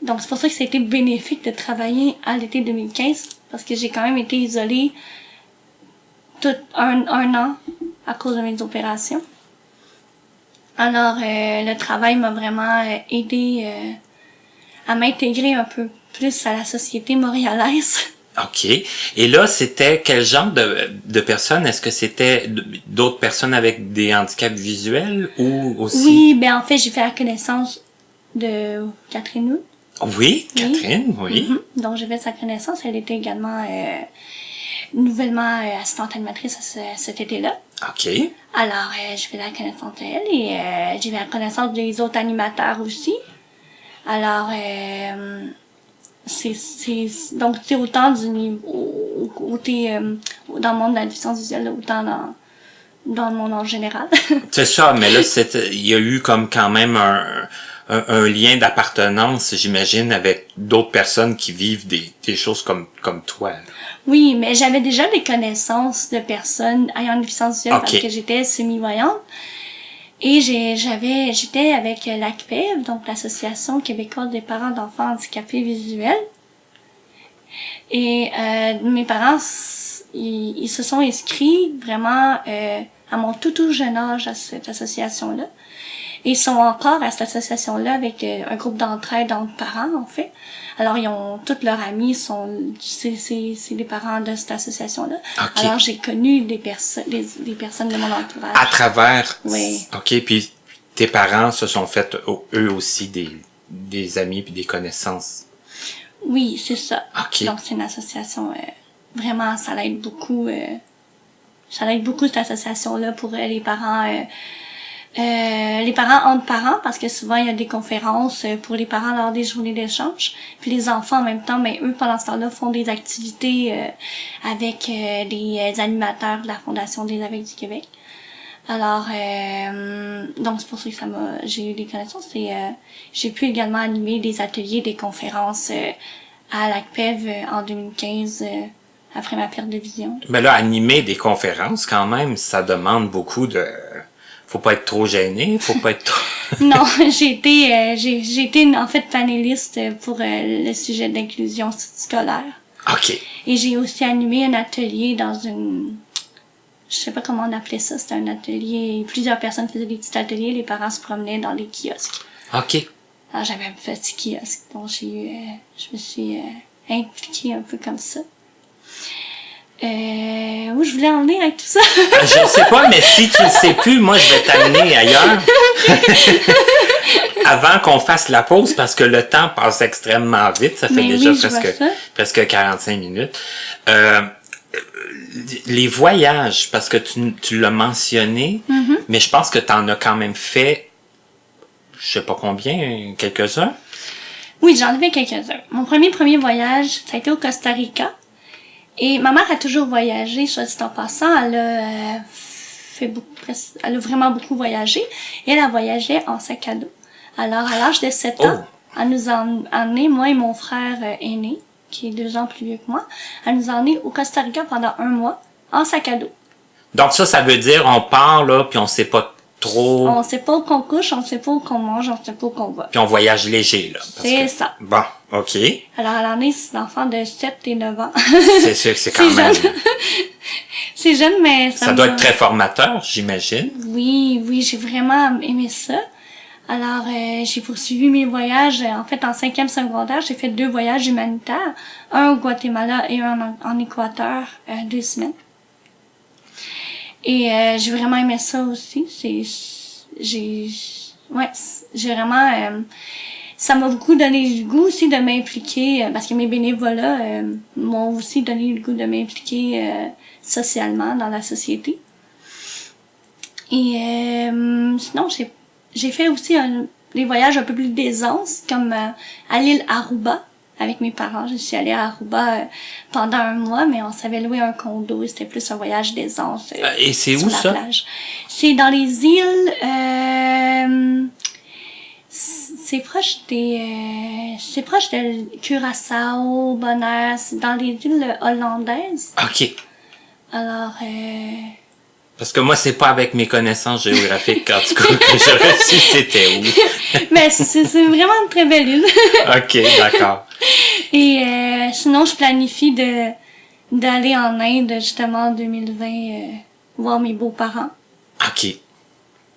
Donc, c'est pour ça que ça a été bénéfique de travailler à l'été 2015, parce que j'ai quand même été isolée tout un an à cause de mes opérations. Alors, le travail m'a vraiment aidé à m'intégrer un peu plus à la société montréalaise. OK. Et là, c'était quel genre de personnes? Est-ce que c'était d'autres personnes avec des handicaps visuels ou aussi? Oui, ben en fait, j'ai fait la connaissance de Catherine Hood. Oui, Catherine, oui. Mm-hmm. Donc, j'ai fait sa connaissance. Elle était également nouvellement assistante animatrice cet été-là. OK. Alors, j'ai fait la connaissance d'elle et j'ai fait la connaissance des autres animateurs aussi. Alors, donc c'est autant du niveau côté dans le monde de la déficience visuelle, autant dans le monde en général. C'est ça, mais là il y a eu comme quand même un lien d'appartenance, j'imagine, avec d'autres personnes qui vivent des choses comme toi. Là. Oui, mais j'avais déjà des connaissances de personnes ayant une déficience visuelle parce que j'étais semi-voyante. Et j'étais avec l'ACPEV, donc l'Association québécoise des parents d'enfants handicapés visuels. Et mes parents, ils se sont inscrits vraiment à mon tout jeune âge à cette association-là. Et ils sont encore à cette association-là avec un groupe d'entraide entre parents, en fait. Alors, ils ont, tous leurs amis c'est les parents de cette association-là. Okay. Alors, j'ai connu des personnes de mon entourage. À travers? Oui. OK, puis tes parents se sont fait, eux aussi, des amis puis des connaissances. Oui, c'est ça. OK. Donc, c'est une association, vraiment, ça l'aide beaucoup cette association-là pour les parents les parents entre parents, parce que souvent il y a des conférences pour les parents lors des journées d'échange. Puis les enfants en même temps, mais eux pendant ce temps-là font des activités avec des animateurs de la Fondation des aveugles du Québec. Alors donc c'est pour ça que j'ai eu des connaissances et j'ai pu également animer des ateliers, des conférences à l'ACPEV en 2015 après ma perte de vision. Mais là, animer des conférences, quand même, ça demande beaucoup de... Faut pas être trop gêné, faut pas être trop... Non, j'ai été en fait panéliste pour le sujet d'inclusion scolaire. OK. Et j'ai aussi animé un atelier dans une... Je sais pas comment on appelait ça, c'était un atelier, plusieurs personnes faisaient des petits ateliers, les parents se promenaient dans les kiosques. OK. Alors j'avais un petit kiosque, donc je me suis impliquée un peu comme ça. Où je voulais en venir avec tout ça? Je sais pas, mais si tu le sais plus, moi, je vais t'amener ailleurs. Avant qu'on fasse la pause, parce que le temps passe extrêmement vite. Ça fait Mais déjà oui, presque 45 minutes. Les voyages, parce que tu l'as mentionné, mais je pense que tu en as quand même fait, je sais pas combien, quelques-uns. Oui, j'en ai fait quelques-uns. Mon premier voyage, ça a été au Costa Rica. Et ma mère a toujours voyagé, soit dit en passant, elle a vraiment beaucoup voyagé. Et elle a voyagé en sac à dos. Alors, à l'âge de 7 ans, elle nous a emmenés, moi et mon frère aîné, qui est 2 ans plus vieux que moi, elle nous a emmenés au Costa Rica pendant 1 mois, en sac à dos. Donc ça veut dire, on part là, puis on sait pas trop... On sait pas où qu'on couche, on sait pas où qu'on mange, on sait pas où qu'on va. Puis on voyage léger, là. C'est ça. Bon, OK. Alors, elle en est des enfants de 7 et 9 ans. C'est sûr que c'est quand même... C'est jeune, mais ça doit être très formateur, j'imagine. Oui, j'ai vraiment aimé ça. Alors, j'ai poursuivi mes voyages. En fait, en 5e secondaire, j'ai fait 2 voyages humanitaires. Un au Guatemala et un en Équateur, 2 semaines. Et j'ai vraiment aimé ça aussi. J'ai vraiment... ça m'a beaucoup donné le goût aussi de m'impliquer, parce que mes bénévolats m'ont aussi donné le goût de m'impliquer socialement dans la société. Et sinon, j'ai fait aussi des voyages un peu plus d'aisance, comme à l'île Aruba avec mes parents. Je suis allée à Aruba pendant 1 mois, mais on s'avait loué un condo et c'était plus un voyage d'aisance. Et c'est où ça? Plage. C'est dans les îles... c'est proche de Curaçao, Bonaire, c'est dans les îles hollandaises. OK. Alors, parce que moi, c'est pas avec mes connaissances géographiques, en tout cas, que j'aurais su c'était où. Mais c'est vraiment une très belle île. OK, d'accord. Et sinon, je planifie d'aller en Inde, justement, en 2020, voir mes beaux-parents. OK.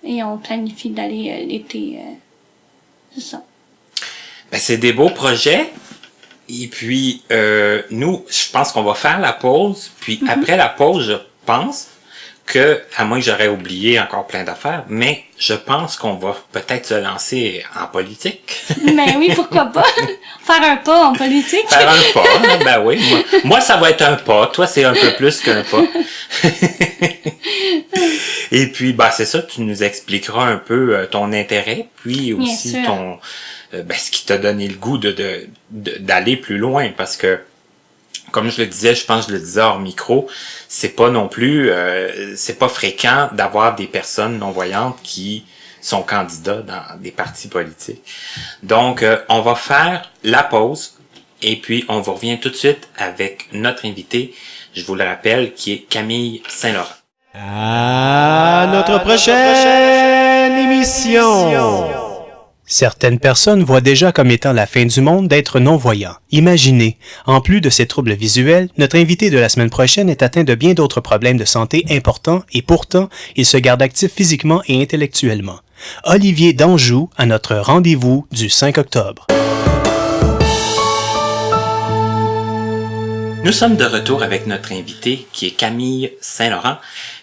Et on planifie d'aller l'été, c'est ça. Ben, c'est des beaux projets. Et puis, nous, je pense qu'on va faire la pause. Puis après la pause, je pense que, à moins que j'aurais oublié encore plein d'affaires, mais je pense qu'on va peut-être se lancer en politique. Mais oui, pourquoi pas? Faire un pas en politique. Faire un pas, ben oui. Moi, ça va être un pas. Toi, c'est un peu plus qu'un pas. Et puis, bah, c'est ça, tu nous expliqueras un peu ton intérêt, puis aussi ce qui t'a donné le goût d'aller plus loin, parce que, comme je le disais, je pense que je le disais hors micro, c'est pas non plus, c'est pas fréquent d'avoir des personnes non-voyantes qui sont candidats dans des partis politiques. Donc, on va faire la pause, et puis on vous revient tout de suite avec notre invité, je vous le rappelle, qui est Camille Saint-Laurent. À notre prochaine émission. Certaines personnes voient déjà comme étant la fin du monde d'être non-voyants. Imaginez, en plus de ces troubles visuels, notre invité de la semaine prochaine est atteint de bien d'autres problèmes de santé importants et pourtant, il se garde actif physiquement et intellectuellement. Olivier Danjou à notre rendez-vous du 5 octobre. Nous sommes de retour avec notre invité qui est Camille Saint-Laurent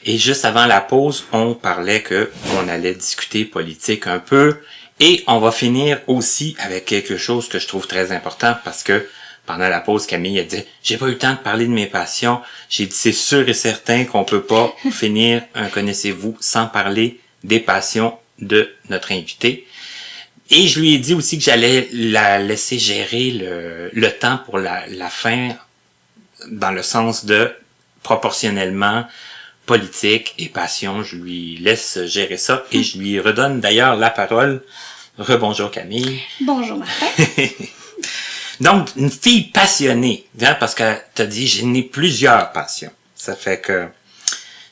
et juste avant la pause, on parlait qu'on allait discuter politique un peu et on va finir aussi avec quelque chose que je trouve très important parce que pendant la pause, Camille a dit « J'ai pas eu le temps de parler de mes passions. » J'ai dit « C'est sûr et certain qu'on peut pas finir un Connaissez-vous sans parler des passions de notre invité. Et je lui ai dit aussi que j'allais la laisser gérer le temps pour la fin, dans le sens de proportionnellement politique et passion. Je lui laisse gérer ça et je lui redonne d'ailleurs la parole. Rebonjour Camille. Bonjour Martin. Donc, une fille passionnée, hein, parce que t'as dit, j'ai né plusieurs passions. Ça fait que,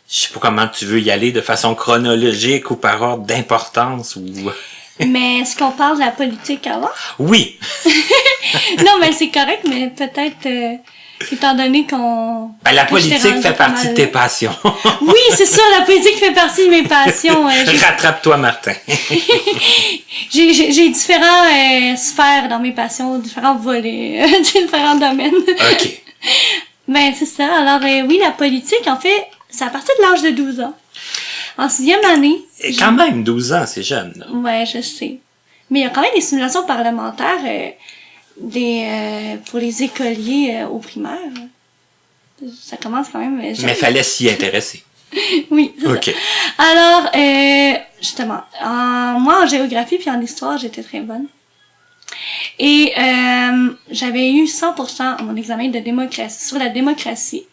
je sais pas comment tu veux y aller, de façon chronologique ou par ordre d'importance ou... Mais est-ce qu'on parle de la politique avant? Oui! Non, mais c'est correct, mais peut-être, étant donné qu'on... Ben, la que je t'ai politique rendu fait pas partie de mal tes là. passions. Oui, c'est ça, la politique fait partie de mes passions. Rattrape-toi, Martin. J'ai différentes sphères dans mes passions, différents volets, différents domaines. OK. Ben, c'est ça. Alors, oui, la politique, en fait, c'est à partir de l'âge de 12 ans. En 6e année. Et quand même, 12 ans, c'est jeune, là. Ouais, je sais. Mais il y a quand même des simulations parlementaires pour les écoliers au primaire. Ça commence quand même jeune. Mais fallait s'y intéresser. Oui, c'est OK. ça. Alors, justement, moi, en géographie puis en histoire, j'étais très bonne. Et j'avais eu 100% à mon examen de démocratie, sur la démocratie.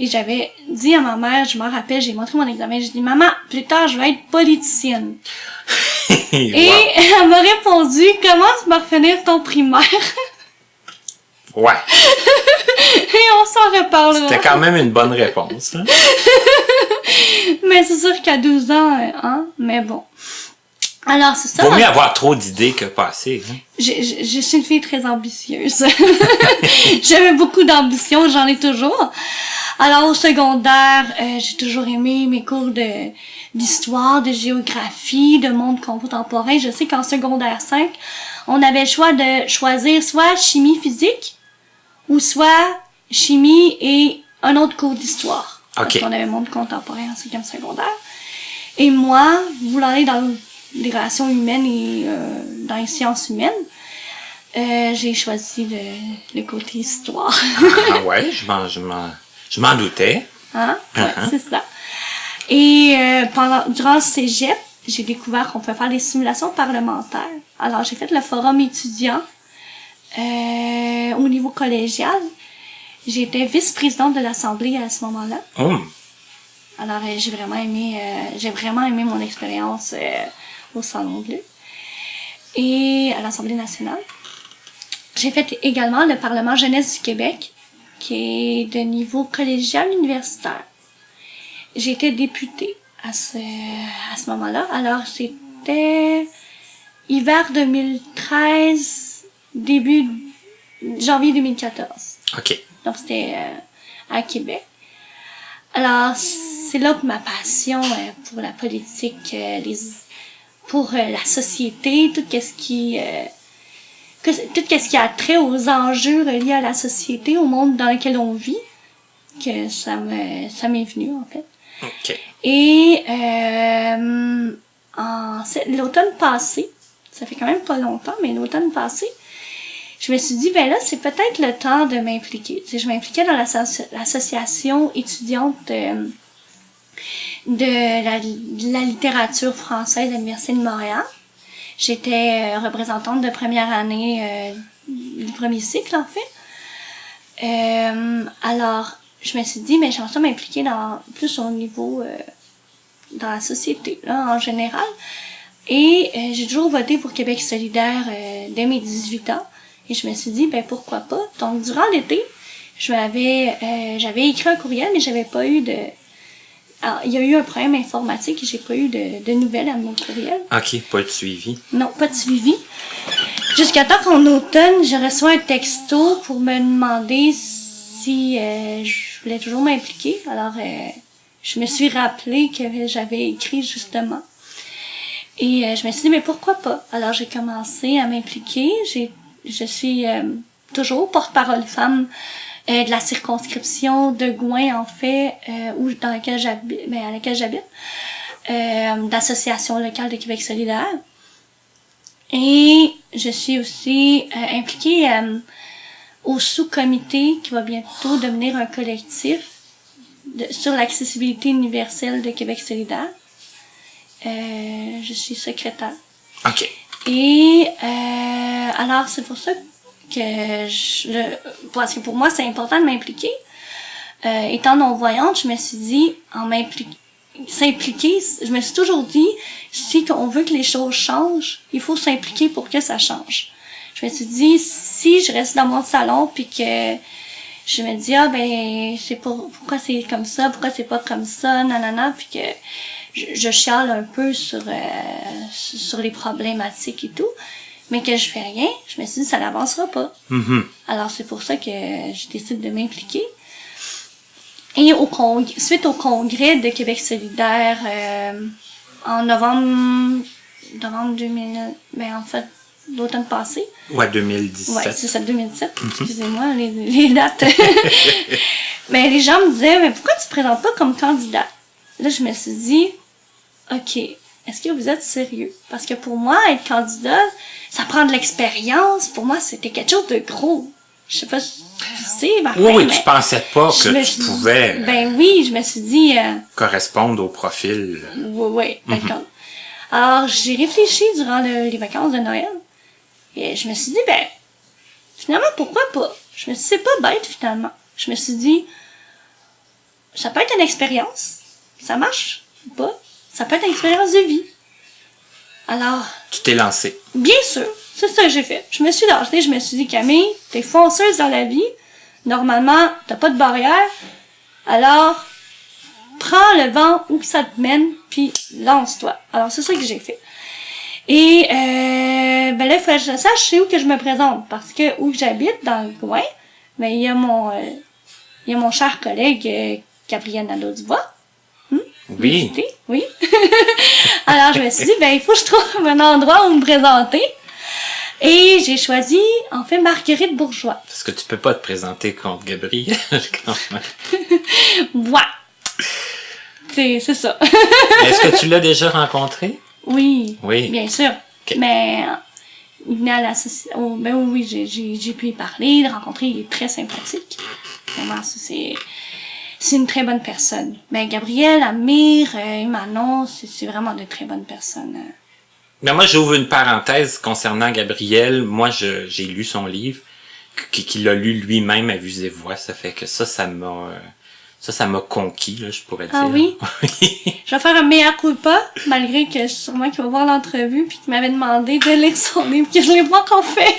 Et j'avais dit à ma mère, je m'en rappelle, j'ai montré mon examen, j'ai dit, maman, plus tard, je vais être politicienne. Et elle m'a répondu, commence par finir ton primaire. Ouais. Et on s'en reparlera. C'était quand même une bonne réponse, hein? Mais c'est sûr qu'à 12 ans, hein, mais bon. Alors, c'est ça. Vaut mieux avoir trop d'idées que pas assez, hein? Je suis une fille très ambitieuse. J'avais beaucoup d'ambition, j'en ai toujours. Alors, au secondaire, j'ai toujours aimé mes cours d'histoire, de géographie, de monde contemporain. Je sais qu'en secondaire 5, on avait le choix de choisir soit chimie physique ou soit chimie et un autre cours d'histoire. OK. Parce qu'on avait monde contemporain en 5e secondaire. Et moi, voulant aller dans les relations humaines et dans les sciences humaines, j'ai choisi le côté histoire. Ah ouais, je m'en doutais. Hein? Ouais, c'est ça. Et durant le cégep, j'ai découvert qu'on pouvait faire des simulations parlementaires. Alors, j'ai fait le forum étudiant au niveau collégial. J'étais vice-présidente de l'Assemblée à ce moment-là. Oh. Alors, j'ai vraiment aimé mon expérience au Salon Bleu et à l'Assemblée nationale. J'ai fait également le Parlement jeunesse du Québec, qui est de niveau collégial universitaire. J'étais députée à ce moment-là. Alors, c'était hiver 2013, début janvier 2014. OK. Donc, c'était à Québec. Alors, c'est là que ma passion pour la politique, pour la société, tout ce qui a trait aux enjeux reliés à la société, au monde dans lequel on vit, que ça m'est venu, en fait. OK. Et l'automne passé, ça fait quand même pas longtemps, mais l'automne passé, je me suis dit, ben là, c'est peut-être le temps de m'impliquer. Tu sais, je m'impliquais dans l'association étudiante de la littérature française à l'Université de Montréal. J'étais représentante de première année du premier cycle, en fait. Alors, je me suis dit, mais j'aimerais ça m'impliquer plus au niveau dans la société, là, en général. Et j'ai toujours voté pour Québec solidaire dès mes 18 ans. Et je me suis dit, ben pourquoi pas. Donc, durant l'été, j'avais écrit un courriel, mais j'avais pas eu de... Alors, il y a eu un problème informatique et j'ai pas eu de nouvelles à mon courriel. OK, pas de suivi. Non, pas de suivi. Jusqu'à temps qu'en automne, je reçois un texto pour me demander si je voulais toujours m'impliquer. Alors, je me suis rappelé que j'avais écrit justement. Et je me suis dit, mais pourquoi pas? Alors, j'ai commencé à m'impliquer. Je suis toujours porte-parole femme de la circonscription de Gouin, en fait, à laquelle j'habite, d'association locale de Québec solidaire. Et je suis aussi impliquée au sous-comité qui va bientôt devenir un collectif sur l'accessibilité universelle de Québec solidaire. je suis secrétaire. OK. Et alors, c'est pour ça que parce que pour moi, c'est important de m'impliquer. Étant non-voyante, je me suis dit, s'impliquer, je me suis toujours dit, si on veut que les choses changent, il faut s'impliquer pour que ça change. Je me suis dit, si je reste dans mon salon puis que je me dis, pourquoi c'est comme ça, pourquoi c'est pas comme ça, nanana, puis que je chiale un peu sur les problématiques et tout, mais que je fais rien, je me suis dit, ça n'avancera pas. Mm-hmm. Alors, c'est pour ça que je décide de m'impliquer. Et suite au congrès de Québec solidaire, en novembre 2000, en fait, l'automne passé. Ouais, 2017. Ouais, c'est ça, 2017. Excusez-moi, les dates. Mais les gens me disaient, mais pourquoi tu te présentes pas comme candidat? Là, je me suis dit, OK, est-ce que vous êtes sérieux? Parce que pour moi, être candidat, ça prend de l'expérience. Pour moi, c'était quelque chose de gros. Je sais pas si tu sais, Martin, oui, tu pensais pas que tu pouvais Ben oui, je me suis dit... correspondre au profil. Oui, d'accord. Alors, j'ai réfléchi durant les vacances de Noël. Et je me suis dit, finalement, pourquoi pas? Je me suis dit, c'est pas bête, finalement. Je me suis dit, ça peut être une expérience. Ça marche ou pas? Ça peut être une expérience de vie. Alors... Tu t'es lancé. Bien sûr. C'est ça que j'ai fait. Je me suis lancée, je me suis dit, Camille, t'es fonceuse dans la vie. Normalement, t'as pas de barrière. Alors, prends le vent où ça te mène, puis lance-toi. Alors, c'est ça que j'ai fait. Et, là, il faut que je sache c'est où que je me présente. Parce que où j'habite, dans le coin, il y a mon cher collègue, Gabriel Nadeau-Dubois. Oui. Oui. Alors, je me suis dit, il faut que je trouve un endroit où me présenter. Et j'ai choisi, en fait, Marguerite Bourgeois. Parce que tu peux pas te présenter contre Gabriel, quand même. Ouais. C'est ça. Est-ce que tu l'as déjà rencontré? Oui. Oui. Bien sûr. Okay. Mais, il venait à l'association. Oui, j'ai pu y parler, le rencontrer, il est très sympathique. Vraiment, c'est une très bonne personne. Mais Gabriel, Amir, Manon, c'est vraiment de très bonnes personnes. Mais moi, j'ouvre une parenthèse concernant Gabriel. Moi, j'ai lu son livre, qu'il a lu lui-même à vue et voix. Ça fait que ça m'a conquis, là, je pourrais dire. Ah oui? Je vais faire un mea culpa, malgré que sûrement qu'il va voir l'entrevue puis qu'il m'avait demandé de lire son livre, que je l'ai pas encore fait.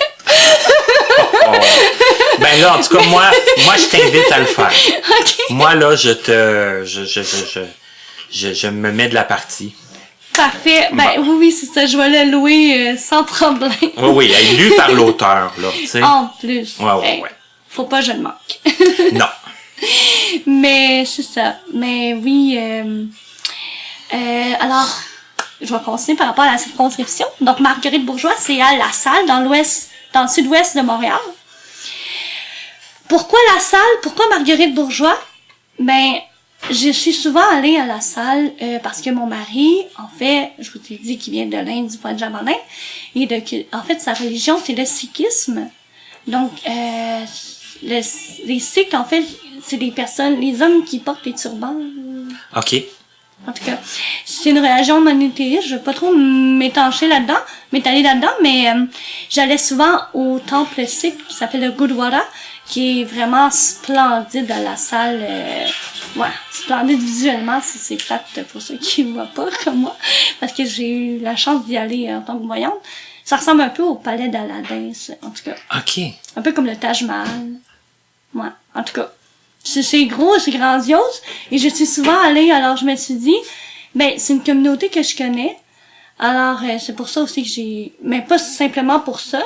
Oh. Ben là, en tout cas, moi, je t'invite à le faire. Okay. Moi, là, je me mets de la partie. Parfait. Oui, c'est ça. Je vais le louer sans problème. Oui, lu par l'auteur, là, tu sais. En plus. Ouais. Faut pas que je le manque. Non. Mais c'est ça. Mais oui. Alors, je vais continuer par rapport à la circonscription. Donc, Marguerite Bourgeois, c'est à La Salle, dans le sud-ouest de Montréal. Pourquoi La Salle? Pourquoi Marguerite Bourgeois? Je suis souvent allée à La Salle parce que mon mari, en fait, je vous ai dit qu'il vient de l'Inde, du Punjab-en-Inde, et en fait, sa religion, c'est le sikhisme. Donc, les Sikhs, en fait, c'est les hommes qui portent les turbans. OK. En tout cas, c'est une religion monothéiste, je vais pas trop m'étaler là-dedans, mais j'allais souvent au temple sikh qui s'appelle le Gurdwara, qui est vraiment splendide à La Salle. Splendide visuellement, c'est plate pour ceux qui ne voient pas comme moi, parce que j'ai eu la chance d'y aller en tant que voyante. Ça ressemble un peu au palais d'Aladin, en tout cas. OK. Un peu comme le Taj Mahal. Ouais, en tout cas. C'est gros, c'est grandiose. Et je suis souvent allée, alors je me suis dit, c'est une communauté que je connais. Alors, c'est pour ça aussi que mais pas simplement pour ça,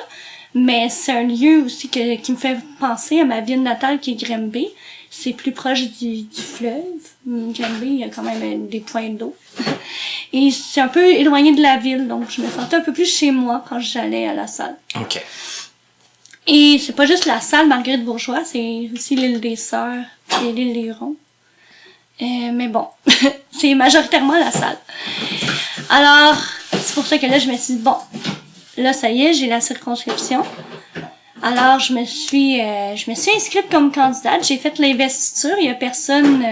mais c'est un lieu aussi qui me fait penser à ma ville natale qui est Granby. C'est plus proche du fleuve. Granby, il y a quand même des points d'eau. Et c'est un peu éloigné de la ville, donc je me sentais un peu plus chez moi quand j'allais à La Salle. OK. Et c'est pas juste La Salle, Marguerite Bourgeois, c'est aussi l'île des Sœurs et l'île des Ronds. Mais bon, c'est majoritairement La Salle. Alors, c'est pour ça que là, je me suis dit, bon, là, ça y est, j'ai la circonscription. Alors, je me suis inscrite comme candidate. J'ai fait l'investiture. Il y a personne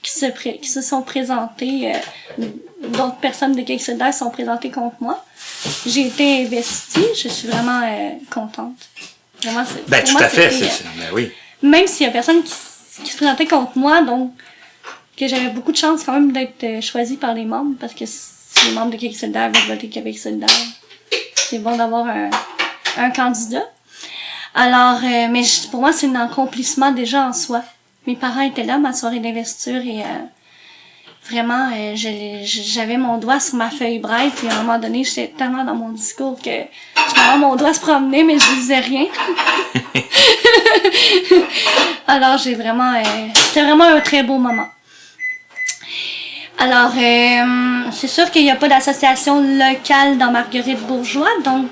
qui se sont présentés d'autres personnes de Québec solidaire sont présentées contre moi. J'ai été investie, je suis vraiment contente. Vraiment, Ben, pour tout moi, à fait, c'était, ben oui. même s'il y a personne qui se présentait contre moi, donc que j'avais beaucoup de chance quand même d'être choisie par les membres, parce que si les membres de Québec solidaire veulent voter Québec solidaire, c'est bon d'avoir un candidat. Alors, mais pour moi, c'est un accomplissement déjà en soi. Mes parents étaient là, ma soirée d'investiture, et vraiment, j'avais mon doigt sur ma feuille braille, puis à un moment donné, j'étais tellement dans mon discours que mon doigt se promenait, mais je disais rien. Alors, c'était vraiment un très beau moment. Alors, c'est sûr qu'il n'y a pas d'association locale dans Marguerite-Bourgeois, donc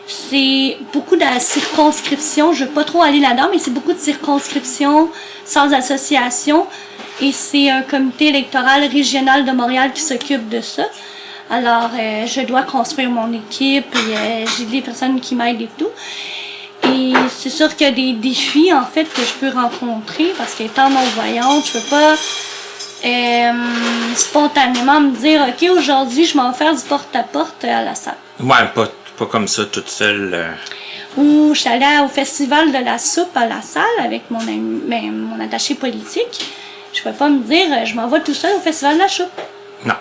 c'est beaucoup de circonscriptions. Je veux pas trop aller là-dedans, mais c'est beaucoup de circonscriptions sans association. Et c'est un comité électoral régional de Montréal qui s'occupe de ça. Alors, je dois construire mon équipe et j'ai des personnes qui m'aident et tout. Et c'est sûr qu'il y a des défis, en fait, que je peux rencontrer parce qu'étant non-voyante, je peux pas spontanément me dire « Ok, aujourd'hui, je m'en vais faire du porte-à-porte à la salle. » Ouais, pas comme ça, toute seule. Ou je suis allée au festival de la soupe à la salle avec mon attaché politique. Je peux pas me dire « Je m'en vais tout seul au festival de la soupe. » Non.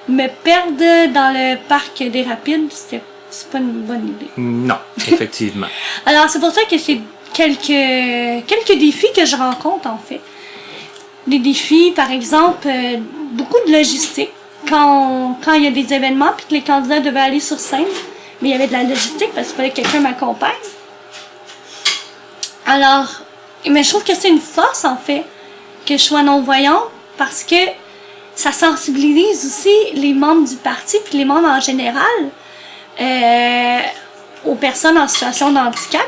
Me perdre dans le parc des Rapides, c'est pas une bonne idée. Non, effectivement. Alors, c'est pour ça que c'est quelques défis que je rencontre, en fait. Des défis, par exemple, beaucoup de logistique. Quand il y a des événements puis que les candidats devaient aller sur scène, mais il y avait de la logistique parce qu'il fallait que quelqu'un m'accompagne. Alors, mais je trouve que c'est une force, en fait, que je sois non-voyante parce que ça sensibilise aussi les membres du parti puis les membres en général aux personnes en situation de handicap.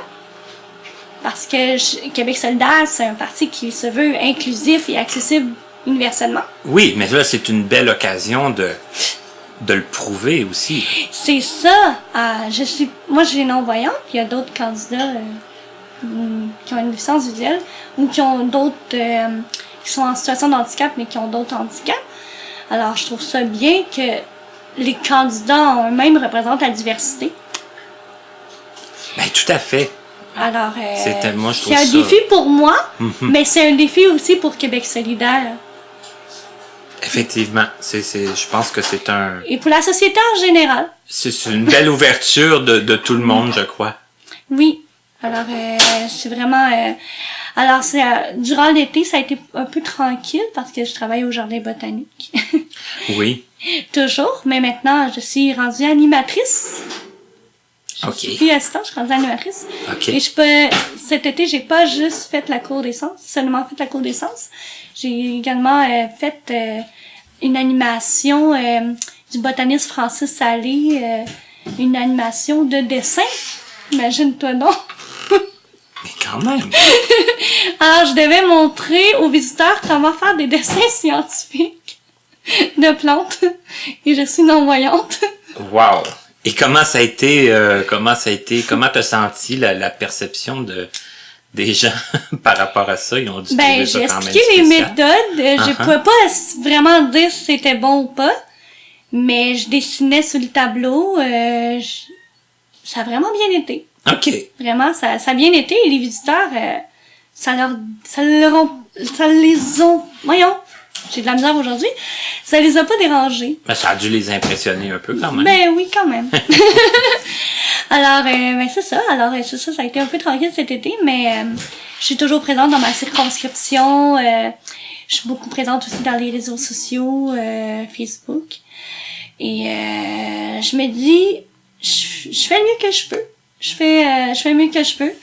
Parce que Québec solidaire, c'est un parti qui se veut inclusif et accessible universellement. Oui, mais là, c'est une belle occasion de le prouver aussi. C'est ça. Moi, j'ai non-voyante, puis il y a d'autres candidats qui ont une déficience visuelle ou qui ont d'autres qui sont en situation de handicap, mais qui ont d'autres handicaps. Alors, je trouve ça bien que les candidats eux-mêmes représentent la diversité. Ben, tout à fait. Alors, moi, je trouve c'est un ça... défi pour moi, mais c'est un défi aussi pour Québec solidaire. Effectivement. Je pense que c'est un... Et pour la société en général. C'est une belle ouverture de tout le monde, je crois. Oui. Alors, c'est vraiment... alors, durant l'été, ça a été un peu tranquille parce que je travaille au jardin botanique. Oui. Toujours. Mais maintenant, je suis rendue animatrice. OK. Je suis assistante, je suis rendue animatrice. OK. Et cet été, j'ai pas juste fait la cour des sens, seulement fait la cour des sens. J'ai également fait une animation du botaniste Francis Salé, une animation de dessin. Imagine-toi donc. Mais quand même. Alors, je devais montrer aux visiteurs comment faire des dessins scientifiques de plantes. Et je suis non-voyante. Wow. Et comment ça a été, comment t'as senti la perception des gens par rapport à ça? Ils ont dû trouver ça j'ai quand même expliqué les spécial. méthodes. Je pouvais pas vraiment dire si c'était bon ou pas. Mais je dessinais sur le tableau. Ça a vraiment bien été. OK. Vraiment, ça a bien été. Et les visiteurs, voyons, j'ai de la misère aujourd'hui. Ça les a pas dérangés. Mais ça a dû les impressionner un peu quand même. Ben oui, quand même. Alors, c'est ça. Alors, c'est ça, ça a été un peu tranquille cet été, mais je suis toujours présente dans ma circonscription. Je suis beaucoup présente aussi dans les réseaux sociaux, Facebook. Et je me dis, je fais le mieux que je peux. Je fais le mieux que je peux.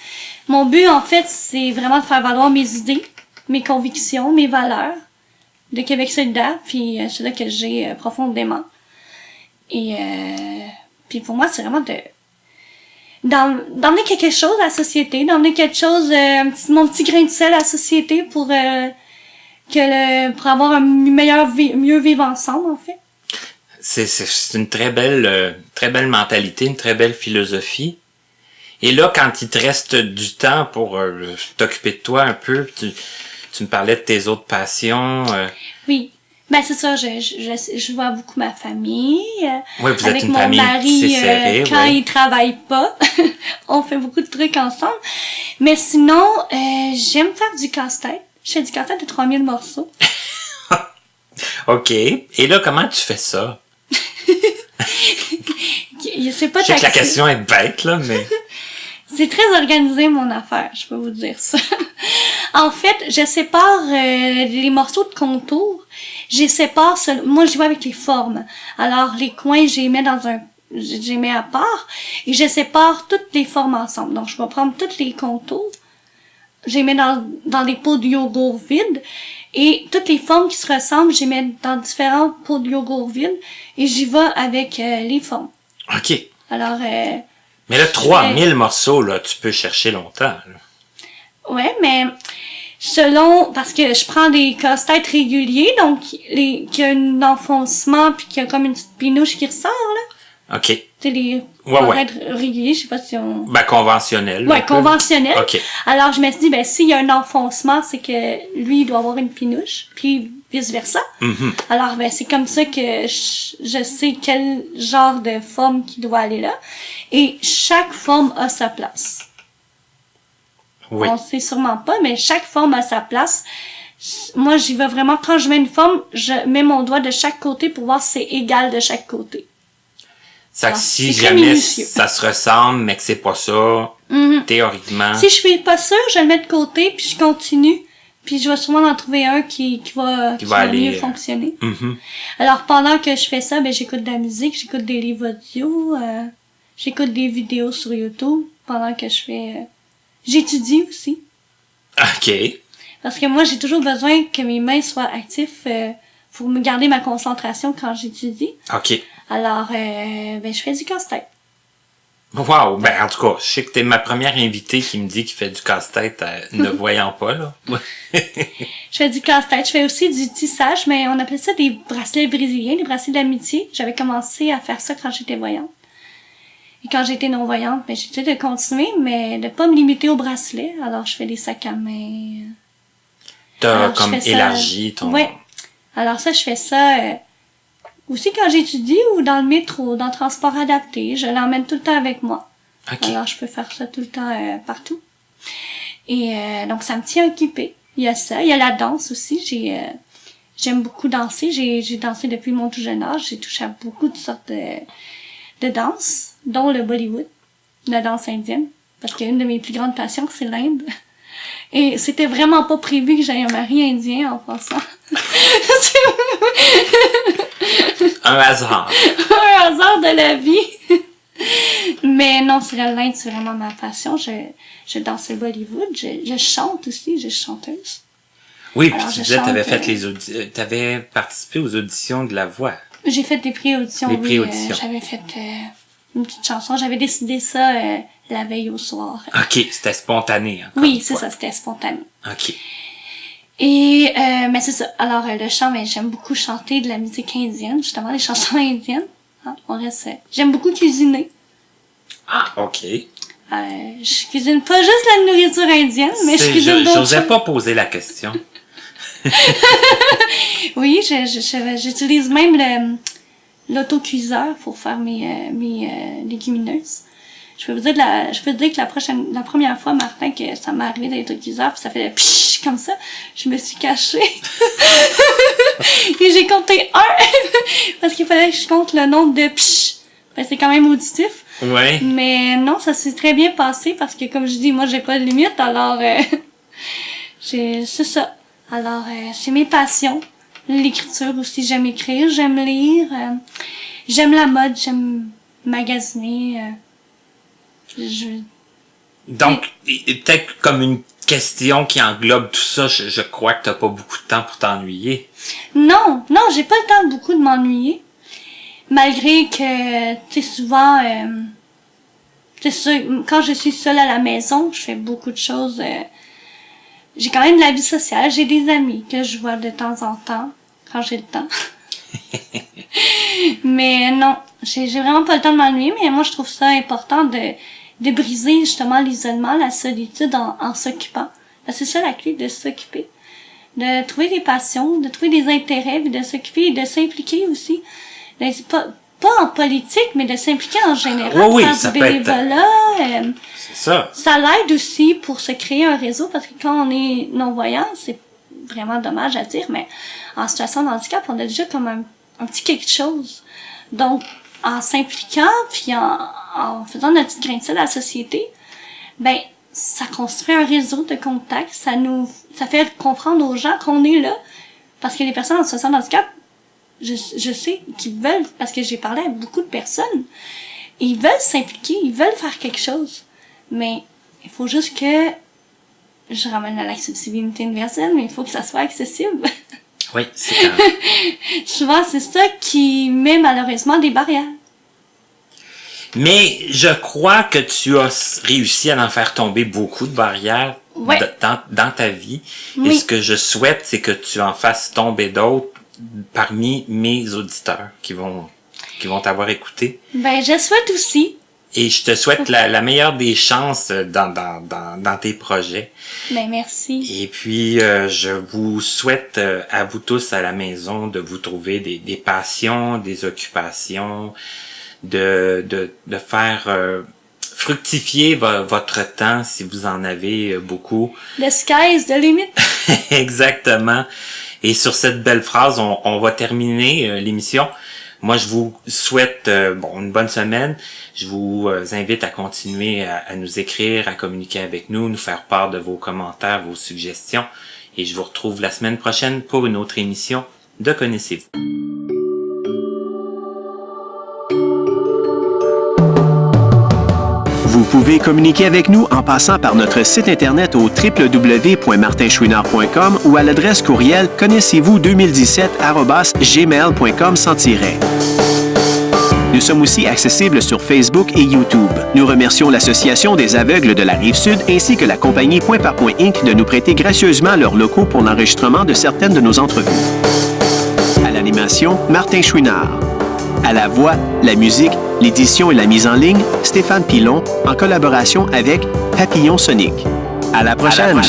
Mon but, en fait, c'est vraiment de faire valoir mes idées, mes convictions, mes valeurs de Québec solidaire, puis c'est là que j'ai profondément. Et puis pour moi, c'est vraiment d'emmener quelque chose à la société, d'emmener quelque chose, mon petit grain de sel à la société pour avoir un mieux vivre ensemble, en fait. C'est une très belle mentalité, une très belle philosophie. Et là, quand il te reste du temps pour t'occuper de toi un peu, tu me parlais de tes autres passions. Oui. Ben c'est ça, je vois beaucoup ma famille. Oui, vous êtes avec une mon famille mari tissée serrée, quand ouais. il travaille pas. On fait beaucoup de trucs ensemble. Mais sinon, j'aime faire du casse-tête. Je fais du casse-tête de 3000 morceaux. OK. Et là, comment tu fais ça? C'est pas Je sais que la taxé. question est bête, là, mais... C'est très organisé, mon affaire, je peux vous dire ça. En fait, je sépare les morceaux de contour. Moi, je vais avec les formes. Alors, les coins, je les mets à part. Et je sépare toutes les formes ensemble. Donc, je vais prendre tous les contours. Je les mets dans des pots de yogourt vides. Et toutes les formes qui se ressemblent, je les mets dans différents pots de yogourt vides. Et j'y vais avec les formes. OK. Alors, Mais là, 3000 morceaux, là, tu peux chercher longtemps, là. ouais, mais parce que je prends des casse-têtes réguliers, donc qui a un enfoncement puis qui a comme une petite pinouche qui ressort, là. OK. Tu sais, les Ouais. casse-têtes réguliers, je sais pas si on... Ben, conventionnel. Ouais, un peu. conventionnel. OK. Alors, je me suis dit, ben, s'il y a un enfoncement, c'est que lui, il doit avoir une pinouche, puis vice-versa. Mhm. Alors, ben, c'est comme ça que je sais quel genre de forme qui doit aller là. Et chaque forme a sa place. Oui. On sait sûrement pas, mais chaque forme a sa place. Moi, j'y vais vraiment, quand je mets une forme, je mets mon doigt de chaque côté pour voir si c'est égal de chaque côté. Ça, Alors, si c'est très jamais minutieux. ça se ressemble, mais que c'est pas ça, théoriquement... Si je suis pas sûre, je le mets de côté, puis je continue. Puis je vais sûrement en trouver un qui va aller, mieux fonctionner. Mhm. Alors, pendant que je fais ça, ben, j'écoute de la musique, j'écoute des livres audio, j'écoute des vidéos sur YouTube pendant que je fais... J'étudie aussi. OK. Parce que moi, j'ai toujours besoin que mes mains soient actives pour me garder ma concentration quand j'étudie. OK. Alors, ben, je fais du casse-tête. Wow! Ben, en tout cas, je sais que t'es ma première invitée qui me dit qu'il fait du casse-tête ne voyant pas, là. Je fais du casse-tête. Je fais aussi du tissage, mais on appelle ça des bracelets brésiliens, des bracelets d'amitié. J'avais commencé à faire ça quand j'étais voyante. Et quand j'étais non-voyante, ben, j'ai essayé de continuer, mais de pas me limiter aux bracelets. Alors, je fais des sacs à main. T'as Alors, je comme fais ça- élargi ton... Ouais. Alors ça, je fais ça aussi quand j'étudie ou dans le métro, dans le transport adapté. Je l'emmène tout le temps avec moi. OK. Alors, je peux faire ça tout le temps partout. Et donc, ça me tient occupée. Il y a ça. Il y a la danse aussi. J'aime beaucoup danser. J'ai dansé depuis mon tout jeune âge. J'ai touché à beaucoup de sortes de danse, dont le Bollywood, la danse indienne. Parce qu'une de mes plus grandes passions, c'est l'Inde. Et c'était vraiment pas prévu que j'aie un mari indien en passant. Un hasard. Un hasard de la vie. Mais non, c'est l'Inde, c'est vraiment ma passion. Je danse le Bollywood, je chante aussi, je suis chanteuse. Oui, puis Alors, tu je disais que t'avais chante, fait t'avais participé aux auditions de la voix. J'ai fait des pré-auditions, Des oui. pré-auditions. J'avais fait une petite chanson. J'avais décidé ça la veille au soir. OK, c'était spontané. Encore Oui, une c'est fois. ça, c'était spontané. OK. Et mais c'est ça. Alors le chant, mais j'aime beaucoup chanter de la musique indienne, justement les chansons indiennes. Hein, on reste. J'aime beaucoup cuisiner. Ah, OK. Je cuisine pas juste la nourriture indienne, mais je cuisine d'autres J'osais choses. pas poser la question. Oui, j'utilise même l'autocuiseur pour faire mes légumineuses. Je peux dire que la première fois, Martin, que ça m'est arrivé d'être autocuiseur, puis ça fait pshh comme ça, je me suis cachée. Et j'ai compté 1, parce qu'il fallait que je compte le nombre de pshh. Ben, c'est quand même auditif. Ouais. Mais non, ça s'est très bien passé, parce que comme je dis, moi, j'ai pas de limite, alors c'est ça. Alors, c'est mes passions. L'écriture aussi, j'aime écrire, j'aime lire, j'aime la mode, j'aime magasiner. Donc, peut-être comme une question qui englobe tout ça, je crois que t'as pas beaucoup de temps pour t'ennuyer. Non, j'ai pas le temps beaucoup de m'ennuyer. Malgré que, tu sais, souvent, c'est sûr, quand je suis seule à la maison, je fais beaucoup de choses. J'ai quand même de la vie sociale, j'ai des amis que je vois de temps en temps, quand j'ai le temps. Mais non, j'ai vraiment pas le temps de m'ennuyer, mais moi je trouve ça important de briser justement l'isolement, la solitude en s'occupant. Parce que c'est ça la clé, de s'occuper. de trouver des passions, de trouver des intérêts, puis de s'occuper et de s'impliquer aussi. Pas en politique, mais de s'impliquer en général, Oui, faire ça du peut être- bénévolat. C'est ça. Ça l'aide aussi pour se créer un réseau, parce que quand on est non-voyant, c'est vraiment dommage à dire, mais en situation de handicap, on a déjà comme un petit quelque chose. Donc, en s'impliquant, puis en faisant notre petit grain de sel à la société, ben, ça construit un réseau de contacts, ça fait comprendre aux gens qu'on est là, parce que les personnes en situation de handicap, je sais qu'ils veulent, parce que j'ai parlé avec beaucoup de personnes, ils veulent s'impliquer, ils veulent faire quelque chose, mais il faut juste que je ramène à l'accessibilité universelle, mais il faut que ça soit accessible. Oui, c'est quand Souvent, c'est ça qui met malheureusement des barrières. Mais je crois que tu as réussi à en faire tomber beaucoup de barrières Ouais. dans ta vie. Oui. Et ce que je souhaite, c'est que tu en fasses tomber d'autres parmi mes auditeurs qui vont t'avoir écouté. Ben, je souhaite aussi. Et je te souhaite la meilleure des chances dans tes projets. Ben, merci. Et puis, je vous souhaite à vous tous à la maison de vous trouver des passions, des occupations, de faire fructifier votre temps si vous en avez beaucoup. The sky is the limit. Exactement. Et sur cette belle phrase, on va terminer l'émission. Moi, je vous souhaite une bonne semaine. Je vous invite à continuer à nous écrire, à communiquer avec nous, nous faire part de vos commentaires, vos suggestions. Et je vous retrouve la semaine prochaine pour une autre émission de Connaissez-vous. Vous pouvez communiquer avec nous en passant par notre site internet au www.martinchouinard.com ou à l'adresse courriel connaissez-vous2017@gmail.com sans tiret. Nous sommes aussi accessibles sur Facebook et YouTube. Nous remercions l'Association des aveugles de la Rive-Sud ainsi que la compagnie Point par Point Inc. de nous prêter gracieusement leurs locaux pour l'enregistrement de certaines de nos entrevues. À l'animation, Martin Chouinard. À la voix, la musique, l'édition et la mise en ligne, Stéphane Pilon, en collaboration avec Papillon Sonic. À la prochaine.